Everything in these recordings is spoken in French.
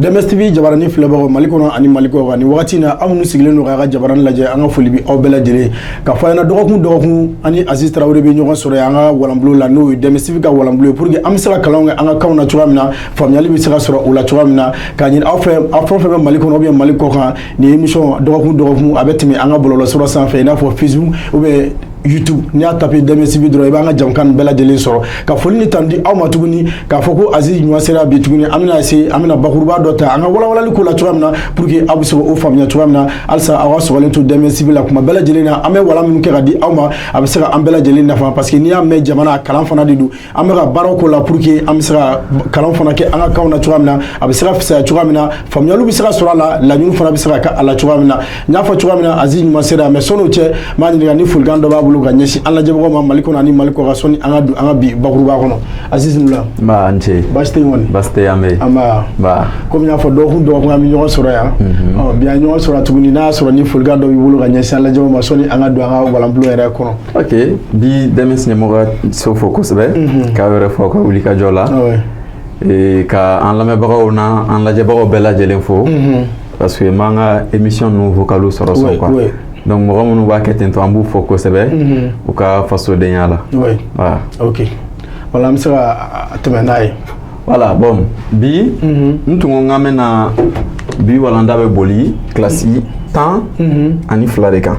DMS-TV jabarani filɛbagaw Mali kɔnɔ ani Mali kɔ kan ni wagati in na aw minnu sigilen don k'a ka jabarani lajɛ an ka foli bi aw bɛɛ lajɛlen ka fɔ ɲɛna dɔgɔkun ani Aziz Traoré bɛ ɲɔgɔn sɔrɔ an ka walanbulon la n'o ye DMS-TV ka walanbulon ye pour que an bɛ se ka kalanw kɛ an ka kanw na cogoya min na faamuyali bɛ se ka sɔrɔ o la cogoya min na k'a ɲini aw fɛ aw fɛn o fɛn bɛ Mali kɔnɔ ou bien Mali kɔ kan ni émission dɔgɔkun a bɛ tɛmɛ an ka bɔlɔlɔsira sanfɛ i n'a fɔ Facebook ou bien YouTube n'i y'a tapé DMS-TV dɔrɔn i b'an ka jamukan bɛɛ lajɛlen sɔrɔ ka foli ni tan di aw ma tuguni k'a fɔ ko Aziz ɲuman sera bi tuguni an bɛna essayer an bɛna bakuruba dɔ ta an ka walawalali ko la cogoya min na pour que aw bɛ se k'o faamuya cogoya min na halisa aw ka sɔgɔlen to DMS-TV la kuma bɛɛ lajɛlen na an bɛ walan minnu kɛ ka di aw ma a bɛ se ka an bɛɛ lajɛlen nafa parce que n'i y'a mɛn jamana kalan fana de don an bɛ ka baaraw k'o la pour que an bɛ se ka kalan fana kɛ an ka kanw na cogoya min na a bɛ se ka fisaya cogoya min na faamuyaliw bɛ se ka sɔrɔ a la laɲiniw fana bɛ se ka kɛ a la cogoya min na n y'a fɔ cogoya min na Aziz ɲuman sera mais sɔn'o cɛ n b'a ɲininka ni folikan dɔ b'a bolo ka ɲɛsin an lajɛ ma Mali kɔnɔ ani Mali kɔ ka sɔnni an ka bi bakuruba kɔnɔ Aziz nula ba ance baasi tɛ yen kɔni baasi tɛ yan bɛ ba komi n y'a fɔ dɔgɔkun an bɛ ɲɔgɔn sɔrɔ yan bi an ɲɔgɔn sɔrɔ tuguni n'a y'a sɔrɔ ni folikan dɔ b'i bolo ka ɲɛsin an lajɛ ma sɔnni an ka don an ka walanbulon yɛrɛ kɔnɔ ok bi DMS ɲɛmɔgɔ so fo kosɛbɛ k'a yɛrɛ fɔ ka wuli ka jɔ la ka an lamɛnbagaw na an lajɛbagaw bɛɛ lajɛlen fo parce que m'an ka émission ninnu vocalo sɔrɔ sɔn quoi donc mɔgɔ minnu b'a kɛ ten to an b'u fɔ kosɛbɛ u ka fasodenya la voilà ok voilà an bɛ se ka tɛmɛ n'a ye voilà bon bi n tun ko n k'an bɛna bi walanda bɛ boli kilasi 10 ani 2 de kan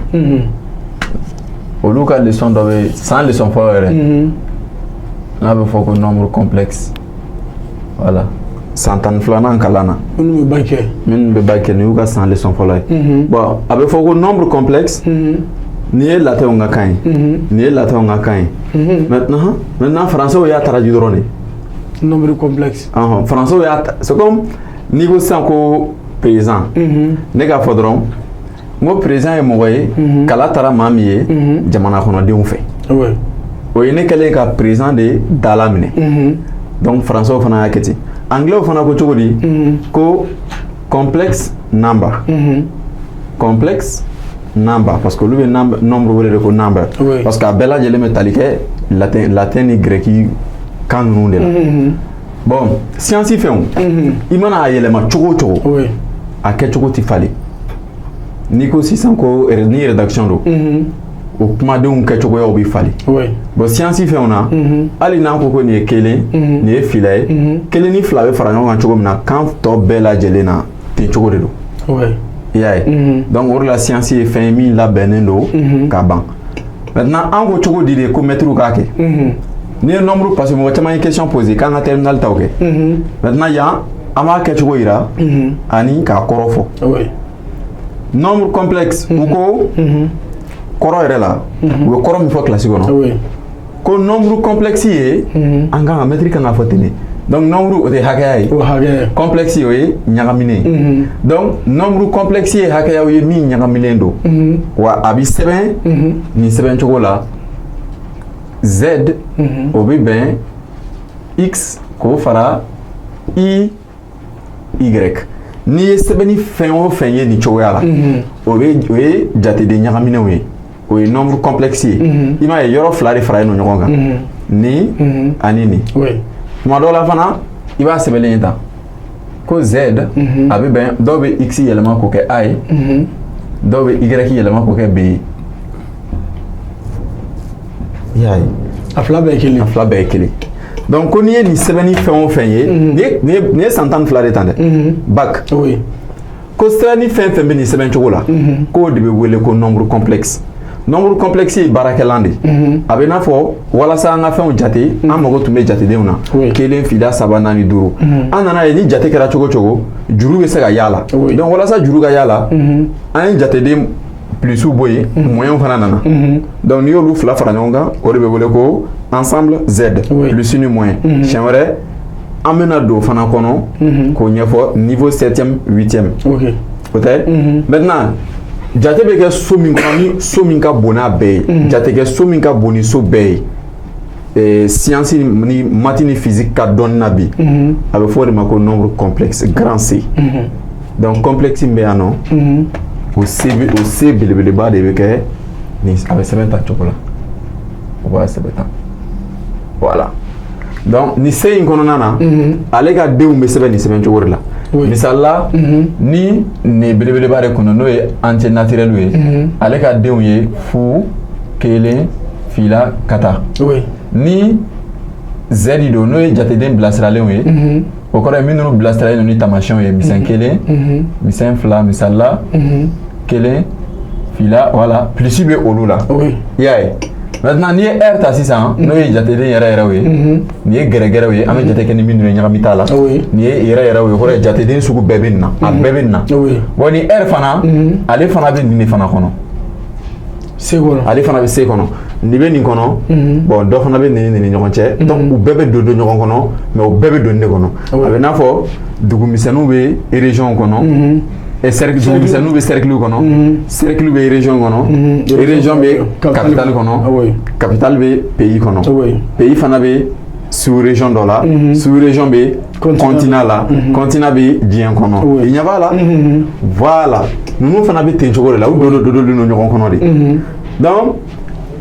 olu ka leçon dɔ bɛ san leçon fɔlɔ yɛrɛ n'a bɛ fɔ ko nombre complexe voilà san 12nan kalan na minnu bɛ bac kɛ ni y'u ka san leçon fɔlɔ ye bon a bɛ fɔ ko nombre complexe ni ye latinɛw ka kan ye ni ye latinɛw ka kan ye maintenant français y'a traduit dɔrɔn de nombre complexe français y'a c'est comme n'i ko sisan ko paysan ne k'a fɔ dɔrɔn n ko paysan ye mɔgɔ ye kala taara maa min ye jamana kɔnɔdenw fɛ o ye ne kɛlen ka paysan de dala minɛ donc français fana y'a kɛ ten anglais fana ko cogo di ko complex number complex number parce que olu bɛ nombre wele de ko number parce que a bɛɛ lajɛlen bɛ tali kɛ latin ni grec kan ninnu de la bon science fɛnw i mana a yɛlɛma cogo o cogo a kɛcogo tɛ falen n'i ko sisan ko ni rédaction don o kumadenw kɛcogoyaw bɛ falen bon science fɛnw na hali n'an ko ko nin ye kelen nin ye fila ye kelen ni fila bɛ fara ɲɔgɔn kan cogo min na kan tɔ bɛɛ lajɛlen na ten cogo de don i y'a ye donc o de la science ye fɛn ye min labɛnnen don ka ban maintenant an ko cogo di de ko maître k'a kɛ n'i ye nombre parce que mɔgɔ caman ye question posé k'an ka terminal taw kɛ maintenant yan an b'a kɛcogo yira ani k'a kɔrɔ fɔ nombre complexe u ko kɔrɔ yɛrɛ la u bɛ kɔrɔ min fɔ kilasi kɔnɔ ko nombre complexe ye an kan ka mɛtiri kan ka fɔ ten de donc nombre o tɛ hakɛya ye complexe o ye ɲagaminen donc nombre complexe ye hakɛyaw ye min ɲagaminen don wa a bɛ sɛbɛn nin sɛbɛn cogo la z o bɛ bɛn x k'o fara y n'i ye sɛbɛnni fɛn o fɛn ye nin cogoya la o ye jateden ɲagaminenw ye o ye nombre complexe ye i m'a ye yɔrɔ fila de faralen don ɲɔgɔn kan ni ani ni tuma dɔw la fana i b'a sɛbɛnlen ye tan ko z a bɛ bɛn dɔw bɛ x yɛlɛma k'o kɛ a ye dɔw bɛ y yɛlɛma k'o kɛ b ye i y'a ye a fila bɛɛ ye kelen donc ko n'i ye nin sɛbɛnni fɛn o fɛn ye nin ye san 12 de tan dɛ bac ko sɛbɛnni fɛn fɛn bɛ nin sɛbɛn cogo la k'o de bɛ wele ko nombre complexe nombre complexe ye baarakɛlan de a bɛ n'a fɔ walasa an ka fɛnw jate an mago tun bɛ jatedenw na kelen fila saba naani duuru an nana ye ni jate kɛra cogo cogo juru bɛ se ka y'a la donc walasa juru ka y'a la an ye jateden plusiw bɔ yen moyens fana nana donc n'i y'olu fila fara ɲɔgɔn kan o de bɛ wele ko ensemble z plus ni moyen siɲɛ wɛrɛ an bɛna don fana kɔnɔ k'o ɲɛfɔ niveau 7e 8e o tɛ maintenant jate bɛ kɛ so min kɔnɔ ni so min ka bon n'a bɛɛ ye jate kɛ so min ka bon ni so bɛɛ ye science ni maths ni physique ka dɔnni na bi a bɛ fɔ o de ma ko nombre complexe grand C donc complexe min bɛ yan nɔ o C belebeleba de bɛ kɛ ni a bɛ sɛbɛn ta cogo la o b'a sɛbɛn tan voilà donc ni C in kɔnɔna na ale ka denw bɛ sɛbɛn nin sɛbɛn cogo de la misala ni ne belebeleba de kɔnɔ n'o ye entier naturel ye ale ka denw ye fu kelen fila ka taa ni zɛdi don n'o ye jateden bilasiralenw ye o kɔrɔ ye minnu bilasiralen ni tamasiyɛnw ye misɛn kelen misɛn fila misala kelen fila voilà plus bɛ olu la i y'a ye maintenant n'i ye r ta sisan n'o ye jateden yɛrɛ yɛrɛw ye nin ye gɛrɛgɛrɛw ye an bɛ jate kɛ ni minnu ye ɲagami t'a la nin ye yɛrɛ yɛrɛw ye o kɔrɔ ye jateden sugu bɛɛ bɛ nin na a bɛɛ bɛ nin na wa ni r fana ale fana bɛ nin de fana kɔnɔ ale fana bɛ se kɔnɔ nin bɛ nin kɔnɔ bon dɔ fana bɛ nin ni ɲɔgɔn cɛ donc u bɛɛ bɛ don ɲɔgɔn kɔnɔ mais u bɛɛ bɛ don ne kɔnɔ a bɛ n'a fɔ dugumisɛnninw bɛ région kɔnɔ dugumisɛnninw bɛ cercle kɔnɔ cercle bɛ région kɔnɔ région bɛ capitale kɔnɔ capitale bɛ pays kɔnɔ pays fana bɛ sous région dɔ la sous région bɛ continent la continent bɛ diɲɛ kɔnɔ i ɲɛ b'a la voilà ninnu fana bɛ ten cogo de la u don ɲɔgɔn kɔnɔ de donc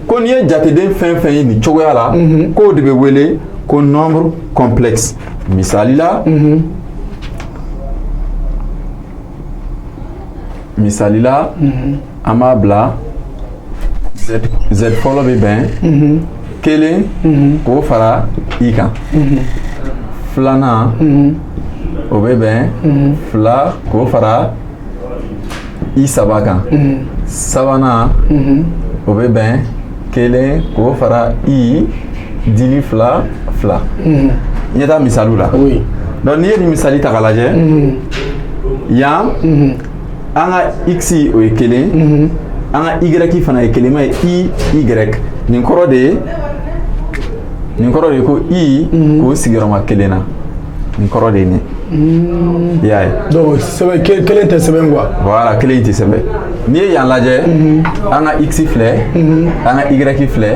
ko n'i ye jateden fɛn fɛn ye nin cogoya la k'o de bɛ wele ko nombre complexe misali la an b'a bila z fɔlɔ bɛ bɛn kelen k'o fara i kan filanan o bɛ bɛn fila k'o fara i saba kan sabanan o bɛ bɛn kelen k'o fara i dili fila ɲɛ taa misaliw la donc n'i ye nin misali ta k'a lajɛ yan an ka x o ye kelen an ka y fana ye kelen ma ye y nin kɔrɔ de ye ko i k'o sigiyɔrɔma kelen na nin kɔrɔ de ye nin i y'a ye donc sɛbɛn kelen tɛ sɛbɛn quoi voilà kelen tɛ sɛbɛn n'i ye yan lajɛ an ka x filɛ an ka y filɛ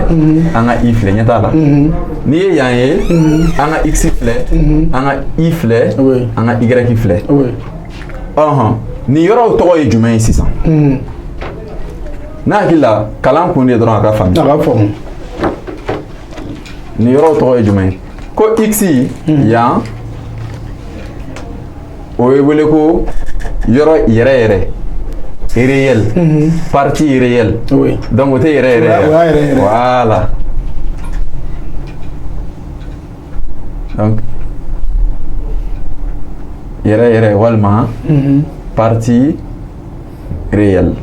an ka i filɛ ɲɛ t'a la n'i ye yan ye an ka x filɛ an ka i filɛ an ka y filɛ nin yɔrɔw tɔgɔ ye jumɛn ye sisan n'a hakili la kalan kun de dɔrɔn a ka faamu nin yɔrɔw tɔgɔ ye jumɛn ye ko x yan o ye wele ko yɔrɔ yɛrɛ réel partie réelle donc o tɛ yɛrɛ voilà donc yɛrɛ walima partie réelle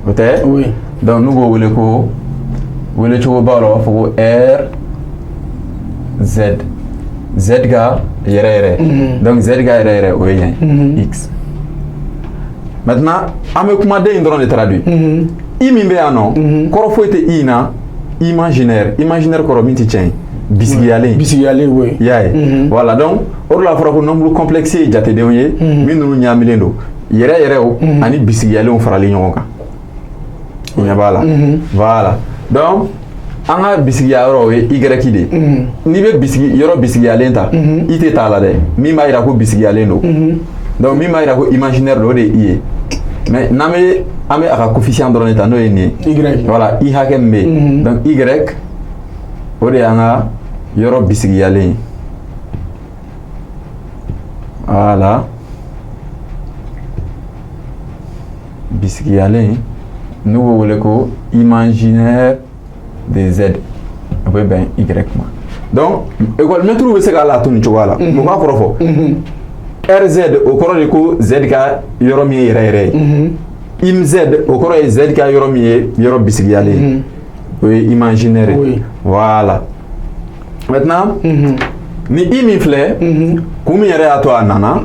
o tɛ donc n'u b'o wele ko welecogo b'aw la u b'a fɔ ko r z ka yɛrɛ donc z ka yɛrɛ o ye yan x maintenant an bɛ kumaden in dɔrɔn de traduit i min bɛ yan nɔ kɔrɔ foyi tɛ i na imaginaire kɔrɔ min tɛ tiɲɛ ye bisigiyalen oui i y'a ye voilà donc o de la fɔra ko nombre complexe ye jatedenw ye min ninnu ɲaamilen don yɛrɛw ani bisigiyalenw faralen ɲɔgɔn kan i ɲɛ b'a la voilà donc an ka bisigiya yɔrɔ ye y de n'i bɛ yɔrɔ bisigiyalen ta i tɛ t'a la dɛ min b'a jira ko bisigiyalen don donc min b'a jira ko imaginaire don o de ye i ye mais n'an bɛ a ka coefficient dɔrɔn de ta n'o ye nin ye voilà i hakɛ min bɛ yen donc y o de y'an ka yɔrɔ bisigiyalen ye voilà bisigiyalen n'u b'o wele ko imaginaire de z o bɛ bɛn y ma donc école maître bɛ se k'a la to nin cogoya la mun b'a kɔrɔ fɔ rz o kɔrɔ de ko z ka yɔrɔ min ye yɛrɛ ye imz o kɔrɔ ye z ka yɔrɔ min ye yɔrɔ bisigiyalen ye o ye imaginaire voilà maintenant ni i min filɛ kun min yɛrɛ y'a to a nana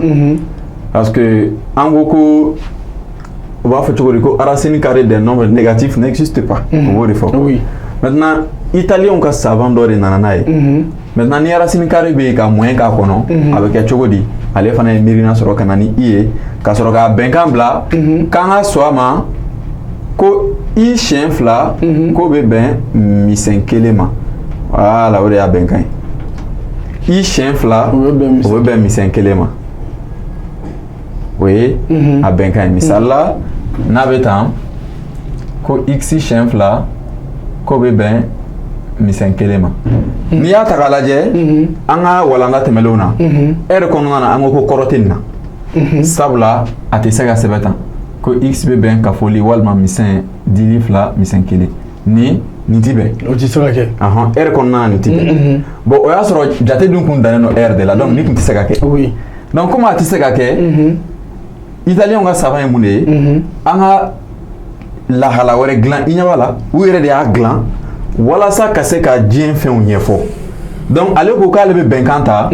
parce que an ko ko o b'a fɔ cogo di ko racine carrée des nombres négatifs n'existe pas o b'o de fɔ maintenant italien ka savant dɔ de nana n'a ye maintenant ni racine carrée bɛ yen ka moyen k'a kɔnɔ a bɛ kɛ cogo di ale fana ye miirina sɔrɔ ka na ni i ye ka sɔrɔ k'a bɛnkan bila k'an ka sɔn a ma ko i siɲɛ fila k'o bɛ bɛn misɛn kelen ma voilà o de y'a bɛnkan ye i siɲɛ fila o bɛ bɛn misɛn kelen ma o ye a bɛnkan ye misali la n'a bɛ tan ko x siɲɛ fila k'o bɛ bɛn misɛn kelen ma n'i y'a ta k'a lajɛ an ka walanda tɛmɛlenw na r kɔnɔna na an ko kɔrɔ tɛ nin na sabula a tɛ se ka sɛbɛn tan ko x bɛ bɛn ka foli walima misɛn dili fila misɛn kelen nin ti bɛn o tɛ se ka kɛ r kɔnɔna na nin ti bɛn bon o y'a sɔrɔ jate dun kun dannen don r de la donc nin kun tɛ se ka kɛ donc comme a tɛ se ka kɛ italiyɛnw ka savant ye mun de ye an ka lahala wɛrɛ dilan i ɲɛ b'a la u yɛrɛ de y'a dilan walasa ka se ka diɲɛ fɛnw ɲɛfɔ donc ale ko k'ale bɛ bɛnkan ta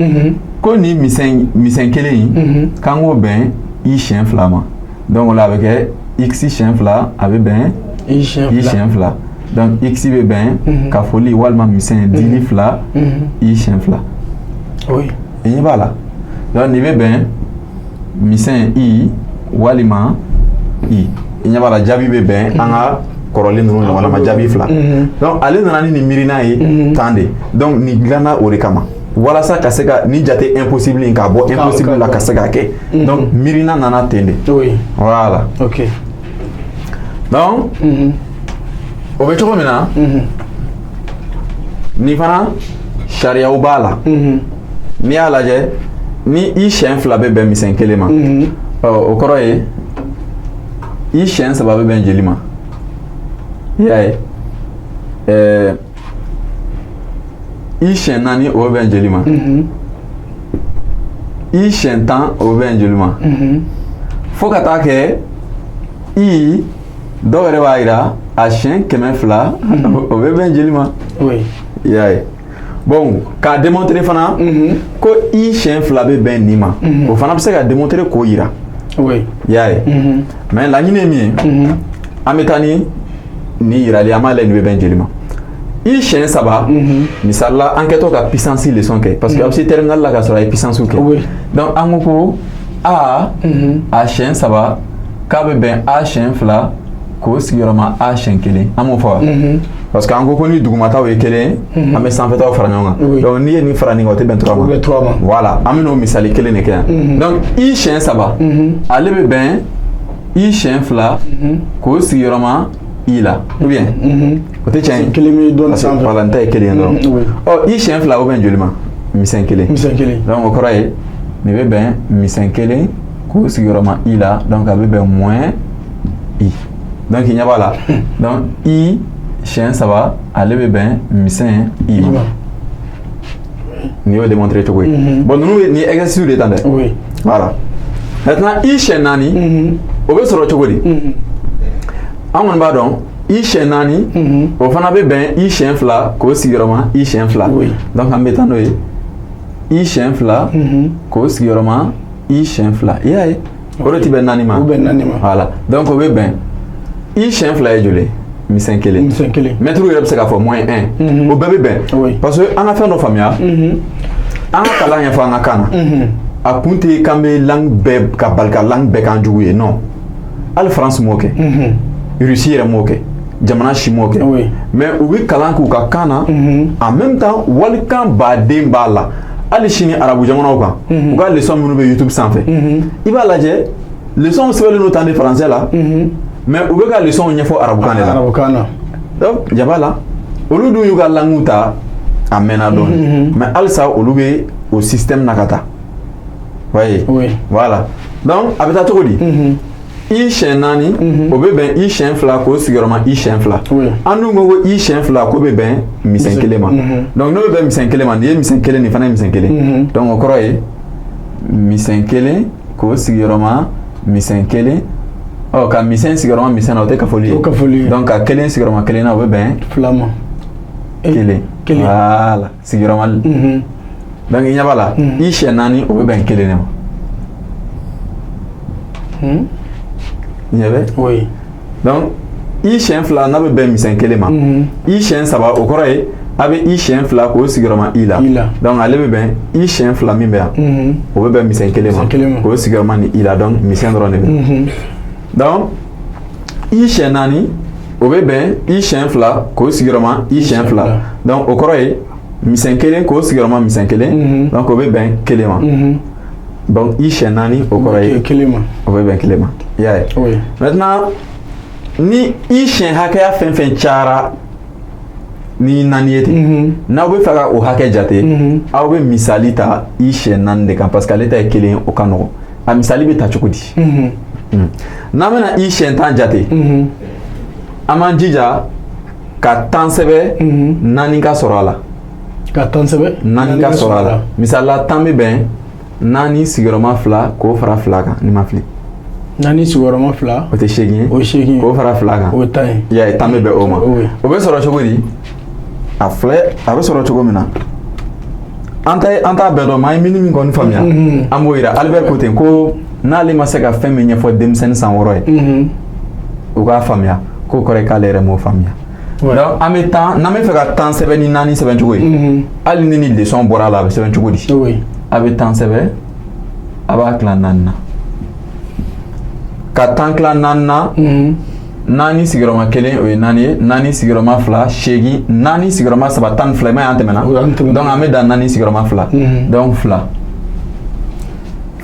ko nin misɛn kelen in k'an k'o bɛn i siɲɛ fila ma donc o la a bɛ kɛ x siɲɛ fila a bɛ bɛn i siɲɛ fila donc x bɛ bɛn ka foli walima misɛn dili fila i siɲɛ fila i ɲɛ b'a la donc nin bɛ bɛn misɛn i walima i ɲɛ b'a la jaabi bɛ bɛn an ka kɔrɔlen ninnu ɲɔgɔn ma jaabi fila donc ale nana ni nin miirina ye tan de donc nin dilanna o de kama walasa ka se ka ni jate impossible in k'a bɔ impossible la ka se k'a kɛ donc miirina nana ten de voilà donc o bɛ cogo min na nin fana sariyaw b'a la n'i y'a lajɛ ni i siɲɛ fila bɛ bɛn misɛn kelen ma o kɔrɔ ye i siɲɛ saba bɛ bɛn joli ma i y'a ye i siɲɛ naani o bɛ bɛn joli ma i siɲɛ tan o bɛ bɛn joli ma fo ka taa kɛ i dɔw yɛrɛ b'a yira a siɲɛ 200 o bɛ bɛn joli ma i y'a ye bon k'a démontrer fana ko i siɲɛ fila bɛ bɛn nin ma o fana bɛ se ka démontrer k'o yira i y'a ye mais laɲini ye min ye an bɛ taa ni nin yirali an b'a lajɛ nin bɛ bɛn joli ma i siɲɛ saba misali la an kɛtɔ ka puissance leçon kɛ parce que aw se terminal la ka sɔrɔ a ye puissance kɛ donc an ko a siɲɛ saba k'a bɛ bɛn a siɲɛ fila k'o sigiyɔrɔma a siɲɛ kelen an m'o fɔ wa parce que an ko ni dugumataw ye kelen an bɛ sanfɛtaw fara ɲɔgɔn kan donc n'i ye nin fara nin kan o tɛ bɛn 3 ma voilà an bɛ n'o misali kelen de kɛ yan donc i siɲɛ saba ale bɛ bɛn i siɲɛ fila k'o sigiyɔrɔma i la ou bien o tɛ tiɲɛ ye kelen bɛ dɔɔnin sanfɛ voilà n ta ye kelen ye dɔrɔn ɔ i siɲɛ fila o bɛn joli ma misɛn kelen donc o kɔrɔ ye nin bɛ bɛn misɛn kelen k'o sigiyɔrɔma i la donc a bɛ bɛn moins i donc i ɲɛ b'a la donc i siɲɛ saba ale bɛ bɛn misɛn i ma nin y'o démontrer cogo ye bon ninnu ye nin exercice de ye tan dɛ voilà maintenant i siɲɛ naani o bɛ sɔrɔ cogo di an kɔni b'a dɔn i siɲɛ naani o fana bɛ bɛn i siɲɛ fila k'o sigiyɔrɔma i siɲɛ fila donc an bɛ taa n'o ye i siɲɛ fila k'o sigiyɔrɔma i siɲɛ fila i y'a ye o de ti bɛn naani ma voilà donc o bɛ bɛn i siɲɛ fila ye joli misɛn kelen mɛtiriw yɛrɛ bɛ se k'a fɔ moins 1 o bɛɛ bɛ bɛn parce que an ka fɛn dɔ faamuya an ka kalan ɲɛfɔ an ka kan na a kun tɛ k'an bɛ langue bɛɛ ka bali ka langue bɛɛ k'an jugu ye non hali France m'o kɛ Russie yɛrɛ m'o kɛ jamana si m'o kɛ mais u bɛ kalan k'u ka kan na en même temps walikan baden b'a la hali sini arabu jamanaw kan u ka leçon minnu bɛ YouTube sanfɛ i b'a lajɛ leçon sɛbɛnlen don tan de français la mais u bɛ ka leçon ɲɛfɔ arabukan de la donc jaba la olu dun y'u ka langue ta a mɛnna dɔɔni mais halisa olu bɛ o système na ka taa voilà donc a bɛ taa cogo di i siɲɛ naani o bɛ bɛn i siɲɛ fila k'o sigiyɔrɔma i siɲɛ fila an dun ko i siɲɛ fila k'o bɛ bɛn misɛn kelen ma donc n'o bɛ bɛn misɛn kelen ma nin ye misɛn kelen nin fana ye misɛn kelen donc o kɔrɔ ye misɛn kelen k'o sigiyɔrɔma misɛn kelen ɔ ka misɛn sigiyɔrɔma misɛn na o tɛ kafoli ye donc ka kelen sigiyɔrɔma kelen na o bɛ bɛn fila ma kelen voilà sigiyɔrɔma donc i ɲɛ b'a la i siɲɛ naani o bɛ bɛn kelen de ma ɲɛ bɛ donc i siɲɛ fila n'a bɛ bɛn misɛn kelen ma i siɲɛ saba o kɔrɔ ye a bɛ i siɲɛ fila k'o sigiyɔrɔma i la donc ale bɛ bɛn i siɲɛ fila min bɛ yan o bɛ bɛn misɛn kelen ma k'o sigiyɔrɔma ni i la donc misɛn dɔrɔn de bɛ donc i siɲɛ naani o bɛ bɛn i siɲɛ fila k'o sigiyɔrɔma i siɲɛ fila donc o kɔrɔ ye misɛn kelen k'o sigiyɔrɔma misɛn kelen donc o bɛ bɛn kelen ma donc i siɲɛ naani o kɔrɔ ye o bɛ bɛn kelen ma i y'a ye maintenant ni i siɲɛ hakɛya fɛn fɛn cayara ni naani ye ten n'aw bɛ fɛ ka o hakɛ jate aw bɛ misali ta i siɲɛ naani de kan parce que ale ta ye kelen o ka nɔgɔn a misali bɛ ta cogo di n'an bɛna i siɲɛ 10 jate an b'an jija ka 10 sɛbɛn 4 ka sɔrɔ a la ka 10 sɛbɛn 4 ka sɔrɔ a la misali la 10 bɛ bɛn 4 sigiyɔrɔma 2 k'o fara 2 kan ni ma fili 4 sigiyɔrɔma 2 o tɛ 8 ye o 8 ye k'o fara 2 kan o 10 ye i y'a ye 10 bɛ bɛn o ma o bɛ sɔrɔ cogo di a bɛ sɔrɔ cogo min na an t'a bɛɛ dɔn maa ye min kɔni faamuya an b'o yira Albert ko ten ko n'ale ma se ka fɛn min ɲɛfɔ denmisɛnnin san 6 ye u k'a faamuya k'o kɔrɔ ye k'ale yɛrɛ m'o faamuya donc an bɛ n'an bɛ fɛ ka 10 sɛbɛn ni 4 sɛbɛn cogo ye hali ni leçon bɔra a la a bɛ sɛbɛn cogo di a bɛ 10 sɛbɛn a b'a tila 4 na ka 10 tila 4 na 4 sigiyɔrɔma 1 o ye 4 ye 4 sigiyɔrɔma 2 8 4 sigiyɔrɔma 3 12 i ma ye an tɛmɛna donc an bɛ dan 4 sigiyɔrɔma 2 donc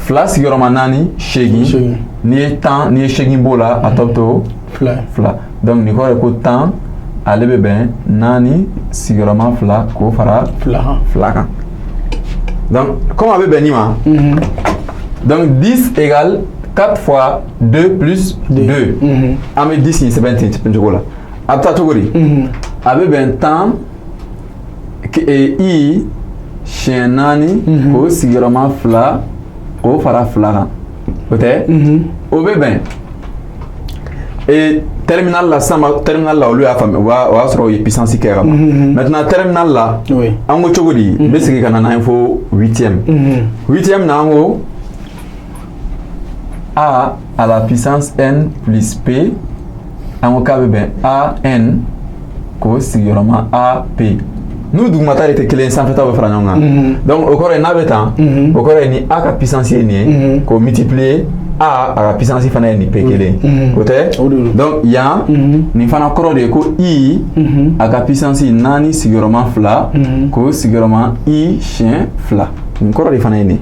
2 sigiyɔrɔma 4 8 n'i ye 10 n'i ye 8 b'o la a tɔ bɛ to 2 donc nin kɔrɔ ye ko 10 ale bɛ bɛn 4 sigiyɔrɔma 2 k'o fara 2 kan donc comme a bɛ bɛn nin ma donc 10 égale 4 fois 2 plus 2 an bɛ 10 in sɛbɛn ten cogo la a bɛ taa cogo di a bɛ bɛn 10 i siɲɛ 4 k'o sigiyɔrɔma 2 k'o fara 2 kan o tɛ o bɛ bɛn terminal la sisan terminal la olu y'a faamuya o y'a sɔrɔ o ye puissance kɛ ka ban maintenant terminal la an ko cogo di n bɛ segin ka na n'an ye fo 8e na an ko a à la puissance n plus p an ko k'a bɛ bɛn a n k'o sigiyɔrɔma a p n'u dugumata de tɛ kelen ye sanfɛta bɛ fara ɲɔgɔn kan donc o kɔrɔ ye n'a bɛ tan o kɔrɔ ye ni a ka puissance ye nin ye k'o multiplier a ka puissance fana ye nin p kelen o tɛ donc yan nin fana kɔrɔ de ye ko i a ka puissance 4 sigiyɔrɔma 2 k'o sigiyɔrɔma i siɲɛ 2 nin kɔrɔ de fana ye nin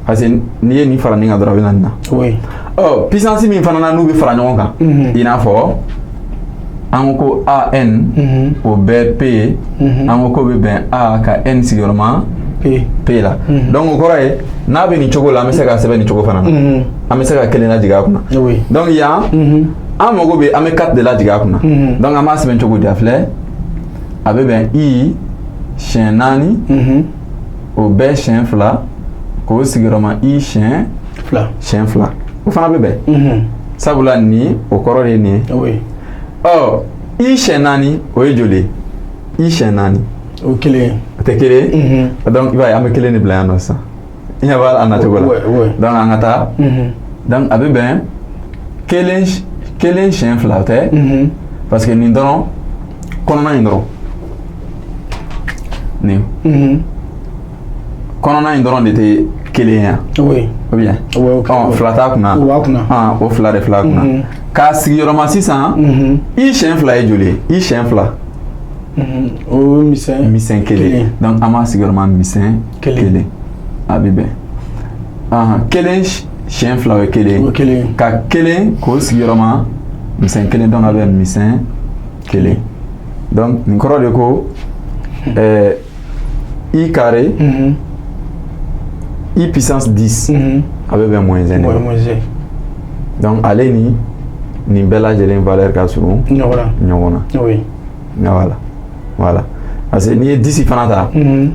parce que n'i ye nin fara nin kan dɔrɔn a bɛ na nin na puissance min fana na n'u bɛ fara ɲɔgɔn kan i n'a fɔ an ko an o bɛɛ p ye an ko bɛ bɛn a ka n sigiyɔrɔma p la donc o kɔrɔ ye n'a bɛ nin cogo la an bɛ se ka sɛbɛn nin cogo fana na an bɛ se ka kelen lajigin a kunna donc yan an mago bɛ an bɛ 4 de lajigin a kunna donc an b'a sɛbɛn cogo di a filɛ a bɛ bɛn i siɲɛ 4 o bɛɛ siɲɛ 2 k'o sigiyɔrɔma i siɲɛ 2 o fana bɛ bɛn sabula nin o kɔrɔ de ye nin ye i siɲɛ 4 o ye joli ye i siɲɛ 4 o kelen o tɛ kelen ye donc i b'a ye an bɛ kelen de bila yan nɔ sisan i ɲɛ b'a la a nacogo la donc an ka taa donc a bɛ bɛn kelen siɲɛ 2 o tɛ parce que nin dɔrɔn kɔnɔna in dɔrɔn nin kɔnɔna in dɔrɔn de tɛ kelen yan o bien fila t'a kunna o fila de fila kunna k'a sigiyɔrɔma sisan i siɲɛ 2 ye joli ye i siɲɛ 2 o misɛn kelen donc an b'a sigiyɔrɔma misɛn kelen a bɛ bɛn kelen siɲɛ 2 o ye kelen ka kelen k'o sigiyɔrɔma misɛn kelen donc a bɛ misɛn kelen donc nin kɔrɔ de ko i carré i puissance 10 a bɛ bɛn moins 1 donc ale ni nin bɛɛ lajɛlen valeur ka surun ɲɔgɔn na voilà parce que n'i ye 10 fana ta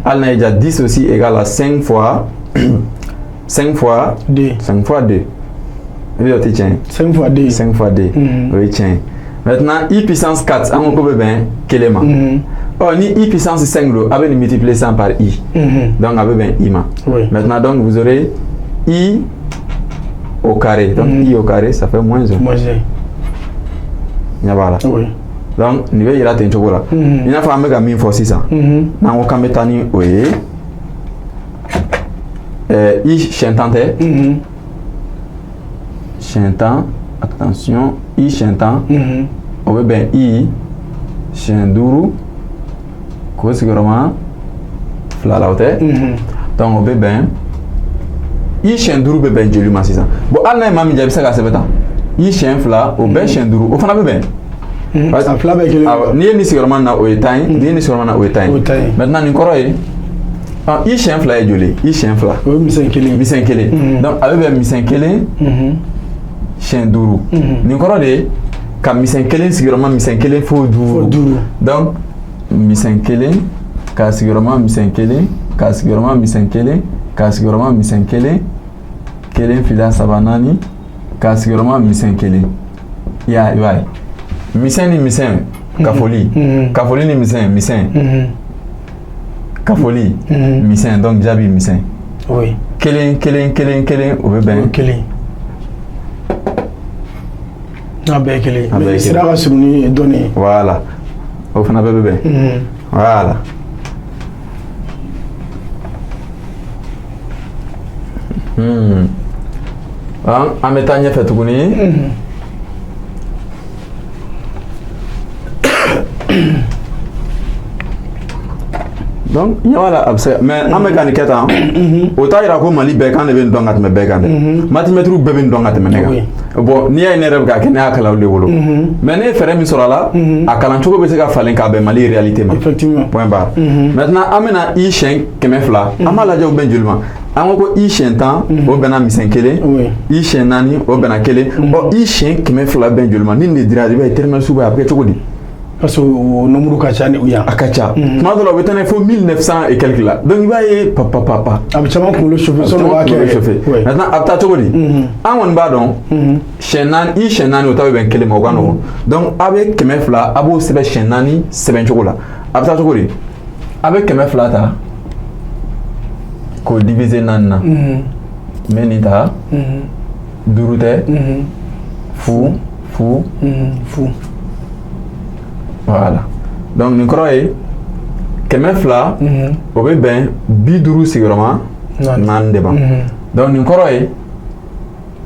hali n'a ye ja 10 aussi égale à 5 fois 2 i bɛ o tɛ tiɲɛ 5 fois 2 o ye tiɲɛ maintenant i puissance 4 an ko bɛ bɛn kelen ma ni i puissance 5 don a bɛ nin multiplier ça par i donc a bɛ bɛn i ma maintenant donc vous aurez i au carré donc i au carré ça fait moins 1 ɲɛ b'a la donc nin bɛ yira ten cogo la i n'a fɔ an bɛ ka min fɔ sisan n'an ko k'an bɛ taa ni o ye i siɲɛ 10 tɛ siɲɛ 10 attention i siɲɛ 10 o bɛ bɛn i siɲɛ 5 k'o sigiyɔrɔma 2 la o tɛ donc o bɛ bɛn i siɲɛ 5 bɛ bɛn joli ma sisan bon hali n'a ye maa min ja i bɛ se k'a sɛbɛn tan i siɲɛ 2 o bɛɛ siɲɛ 5 o fana bɛ bɛn a fila bɛɛ kelen n'i ye nin sigiyɔrɔma na o ye 10 ye n'i ye nin sigiyɔrɔma na o ye 10 ye maintenant nin kɔrɔ ye i siɲɛ fila ye joli i siɲɛ fila o ye misɛn kelen donc a bɛ bɛn misɛn kelen siɲɛ duuru nin kɔrɔ de ye ka misɛn kelen sigiyɔrɔma misɛn kelen fo duuru donc misɛn kelen ka sigiyɔrɔma misɛn kelen ka sigiyɔrɔma misɛn kelen ka sigiyɔrɔma misɛn kelen kelen fila saba naani ka sigiyɔrɔma misɛn kelen i b'a ye misɛn ni misɛn kafoli kafoli ni misɛn kafoli misɛn donc jaabi misɛn kelen o bɛ bɛn kelen n'a bɛɛ kelen mais sira ka surun ni dɔnni voilà o fana bɛɛ bɛ bɛn voilà an bɛ taa ɲɛfɛ tuguni donc ɲɛwala a bɛ se mais an bɛ ka nin kɛ tan o t'a yira ko Mali bɛɛ kan de bɛ nin dɔn ka tɛmɛ bɛɛ kan dɛ mathimɛtiriw bɛɛ bɛ nin dɔn ka tɛmɛ ne kan bon n'i y'a ye ne yɛrɛ bɛ k'a kɛ ne y'a kalan olu de bolo mais ne ye fɛɛrɛ min sɔrɔ a la a kalan cogo bɛ se ka falen k'a bɛn Mali réalité ma point barre maintenant an bɛna i siɲɛ 200 an b'a lajɛ o bɛn joli ma an ko i siɲɛ 10 o bɛnna misɛn kelen i siɲɛ 4 o bɛnna kelen ɔ i siɲɛ 200 bɛn joli ma ni nin de dira i b'a ye terminal sugu a bɛ kɛ cogo di parce que o nombre ka ca ni u yan a ka ca tuma dɔ la u bɛ taa n'a ye fo 1900 et quelque la donc i b'a ye papa a bɛ caman kunkolo chauffer sɔnni u b'a kɛ maintenant a bɛ taa cogo di an kɔni b'a dɔn siɲɛ 4 i siɲɛ 4 o ta bɛ bɛn kelen ma o ka nɔgɔn donc a bɛ 200 a b'o sɛbɛn siɲɛ 4 sɛbɛn cogo la a bɛ taa cogo di a bɛ 200 ta k'o diviser 4 na n bɛ nin ta duuru tɛ fu voilà donc nin kɔrɔ ye 200 o bɛ bɛn 50 sigiyɔrɔma 4 de ma donc nin kɔrɔ ye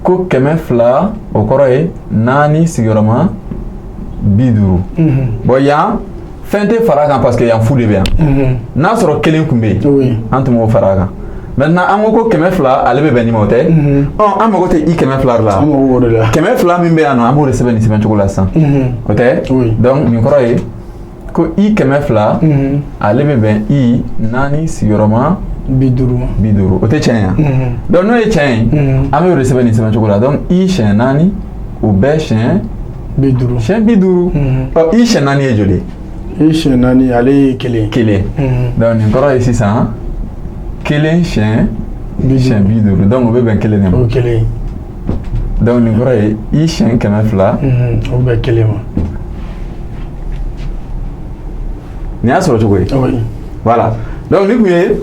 ko 200 o kɔrɔ ye 4 sigiyɔrɔma 50 bon yan fɛn tɛ fara kan parce que yan fu de bɛ yan n'a sɔrɔ kelen tun bɛ yen an tun b'o fara kan maintenant an ko 200 ale bɛ bɛn nin ma o tɛ an mago tɛ i 200 la 200 min bɛ yan nɔ an b'o de sɛbɛn nin sɛbɛn cogo la sisan o tɛ donc nin kɔrɔ ye ko i 200 ale bɛ bɛn i 4 sigiyɔrɔma 50 o tɛ tiɲɛ yan donc n'o ye tiɲɛ ye an bɛ o de sɛbɛn nin sɛbɛn cogo la donc i siɲɛ 4 o bɛɛ siɲɛ 50 ɔ i siɲɛ 4 ye joli i siɲɛ 4 ale ye kelen donc nin kɔrɔ ye sisan kelen siɲɛ 50 donc o bɛ bɛn kelen de ma donc nin kɔrɔ ye i siɲɛ 200 o bɛ kelen ma nin y'a sɔrɔ cogo ye voilà donc nin tun ye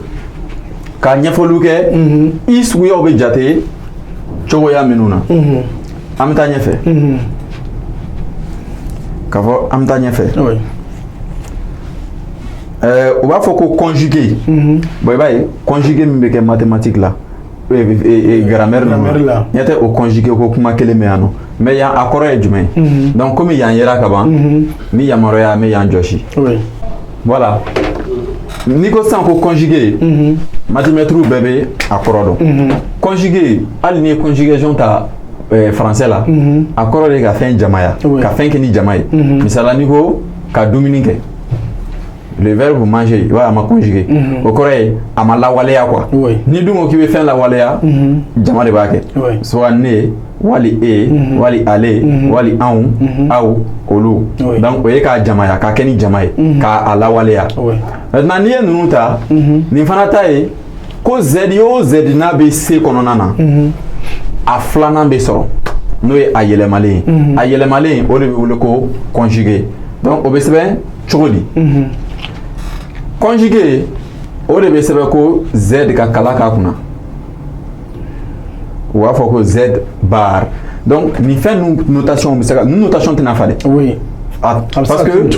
ka ɲɛfɔliw kɛ i suguyaw bɛ jate cogoya minnu na an bɛ taa ɲɛfɛ k'a fɔ an bɛ taa ɲɛfɛ u b'a fɔ ko conjugué bon i b'a ye conjugué min bɛ kɛ mathématique la grammaire la ɲɛ tɛ o conjugué ko kuma kelen bɛ yan nɔ mais yan a kɔrɔ ye jumɛn ye donc komi yan yera ka ban ni yamaruya an bɛ yan jɔsi voilà n'i ko sisan ko conjugué mathimɛtiriw bɛɛ bɛ a kɔrɔ dɔn conjugué hali n'i ye conjugation ta français la a kɔrɔ de ka fɛn jamaya ka fɛn kɛ ni jama ye misala n'i ko ka dumuni kɛ le verbe manger i b'a ye a ma conjugué o kɔrɔ ye a ma lawaleya quoi ni dun ko k'i bɛ fɛn lawaleya jama de b'a kɛ soit ne wali e wali ale wali anw aw olu donc o ye k'a jamaya k'a kɛ ni jama ye k'a lawaleya maintenant n'i ye ninnu ta nin fana ta ye ko z o z n'a bɛ se kɔnɔna na a filanan bɛ sɔrɔ n'o ye a yɛlɛmalen ye a yɛlɛmalen o de bɛ wele ko conjugué donc o bɛ sɛbɛn cogo di conjugué o de bɛ sɛbɛn ko z ka kala k'a kunna u b'a fɔ ko z bar donc nin fɛn ninnu notation bɛ se ka nin notation tɛna falen parce que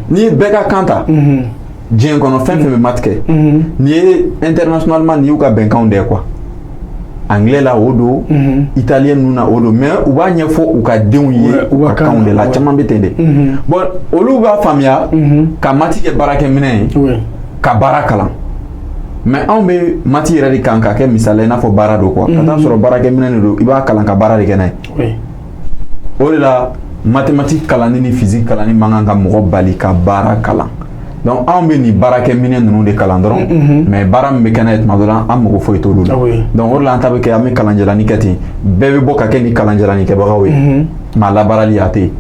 n'i ye bɛɛ ka kan ta diɲɛ kɔnɔ fɛn fɛn bɛ maths kɛ nin ye internationalement nin y'u ka bɛnkanw de ye quoi anglais la o don italien ninnu na o don mais u b'a ɲɛfɔ u ka denw ye u ka kanw de la caman bɛ ten de bon olu b'a faamuya ka maths kɛ baarakɛminɛn ye ka baara kalan mais anw bɛ maths yɛrɛ de kan ka kɛ misaliya i n'a fɔ baara don quoi ka taa sɔrɔ baarakɛminɛn de don i b'a kalan ka baara de kɛ n'a ye o de la mathématique kalanni ni physique kalanni man kan ka mɔgɔ bali ka baara kalan donc anw bɛ nin baarakɛminɛ ninnu de kalan dɔrɔn mais baara min bɛ kɛ n'a ye tuma dɔ la an mago foyi t'olu la donc o de la an ta bɛ kɛ an bɛ kalanjɛlani kɛ ten bɛɛ bɛ bɔ ka kɛ ni kalanjɛlani kɛbagaw ye mais a labaarali a tɛ yen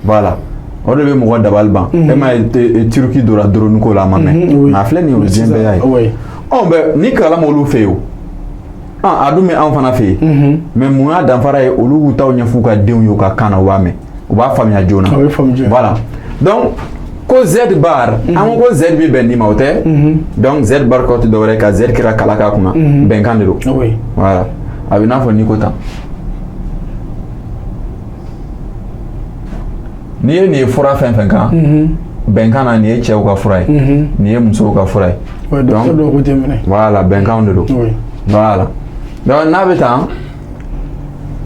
voilà o de bɛ mɔgɔ dabali ban e ma ye Turki donna drone ko la a ma mɛn mais a filɛ nin ye o diɲɛ bɛɛ y'a ye ɔ bɛ ni kalan ma olu fɛ yen o a dun bɛ anw fana fɛ yen mais mun y'a danfara ye olu b'u taw ɲɛf'u ka denw ye u ka kan na u b'a mɛn u b'a faamuya joona voilà donc ko Z bar an ko Z bɛ bɛn nin ma o tɛ donc Z bar kɔ tɛ dɔwɛrɛ ka Z kira kala k'a kunna bɛnkan de don voilà a bɛ n'a fɔ n'i ko tan n'i ye nin ye fura fɛn fɛn kan bɛnkan na nin ye cɛw ka fura ye nin ye musow ka fura ye donc voilà bɛnkanw de don voilà donc n'a bɛ tan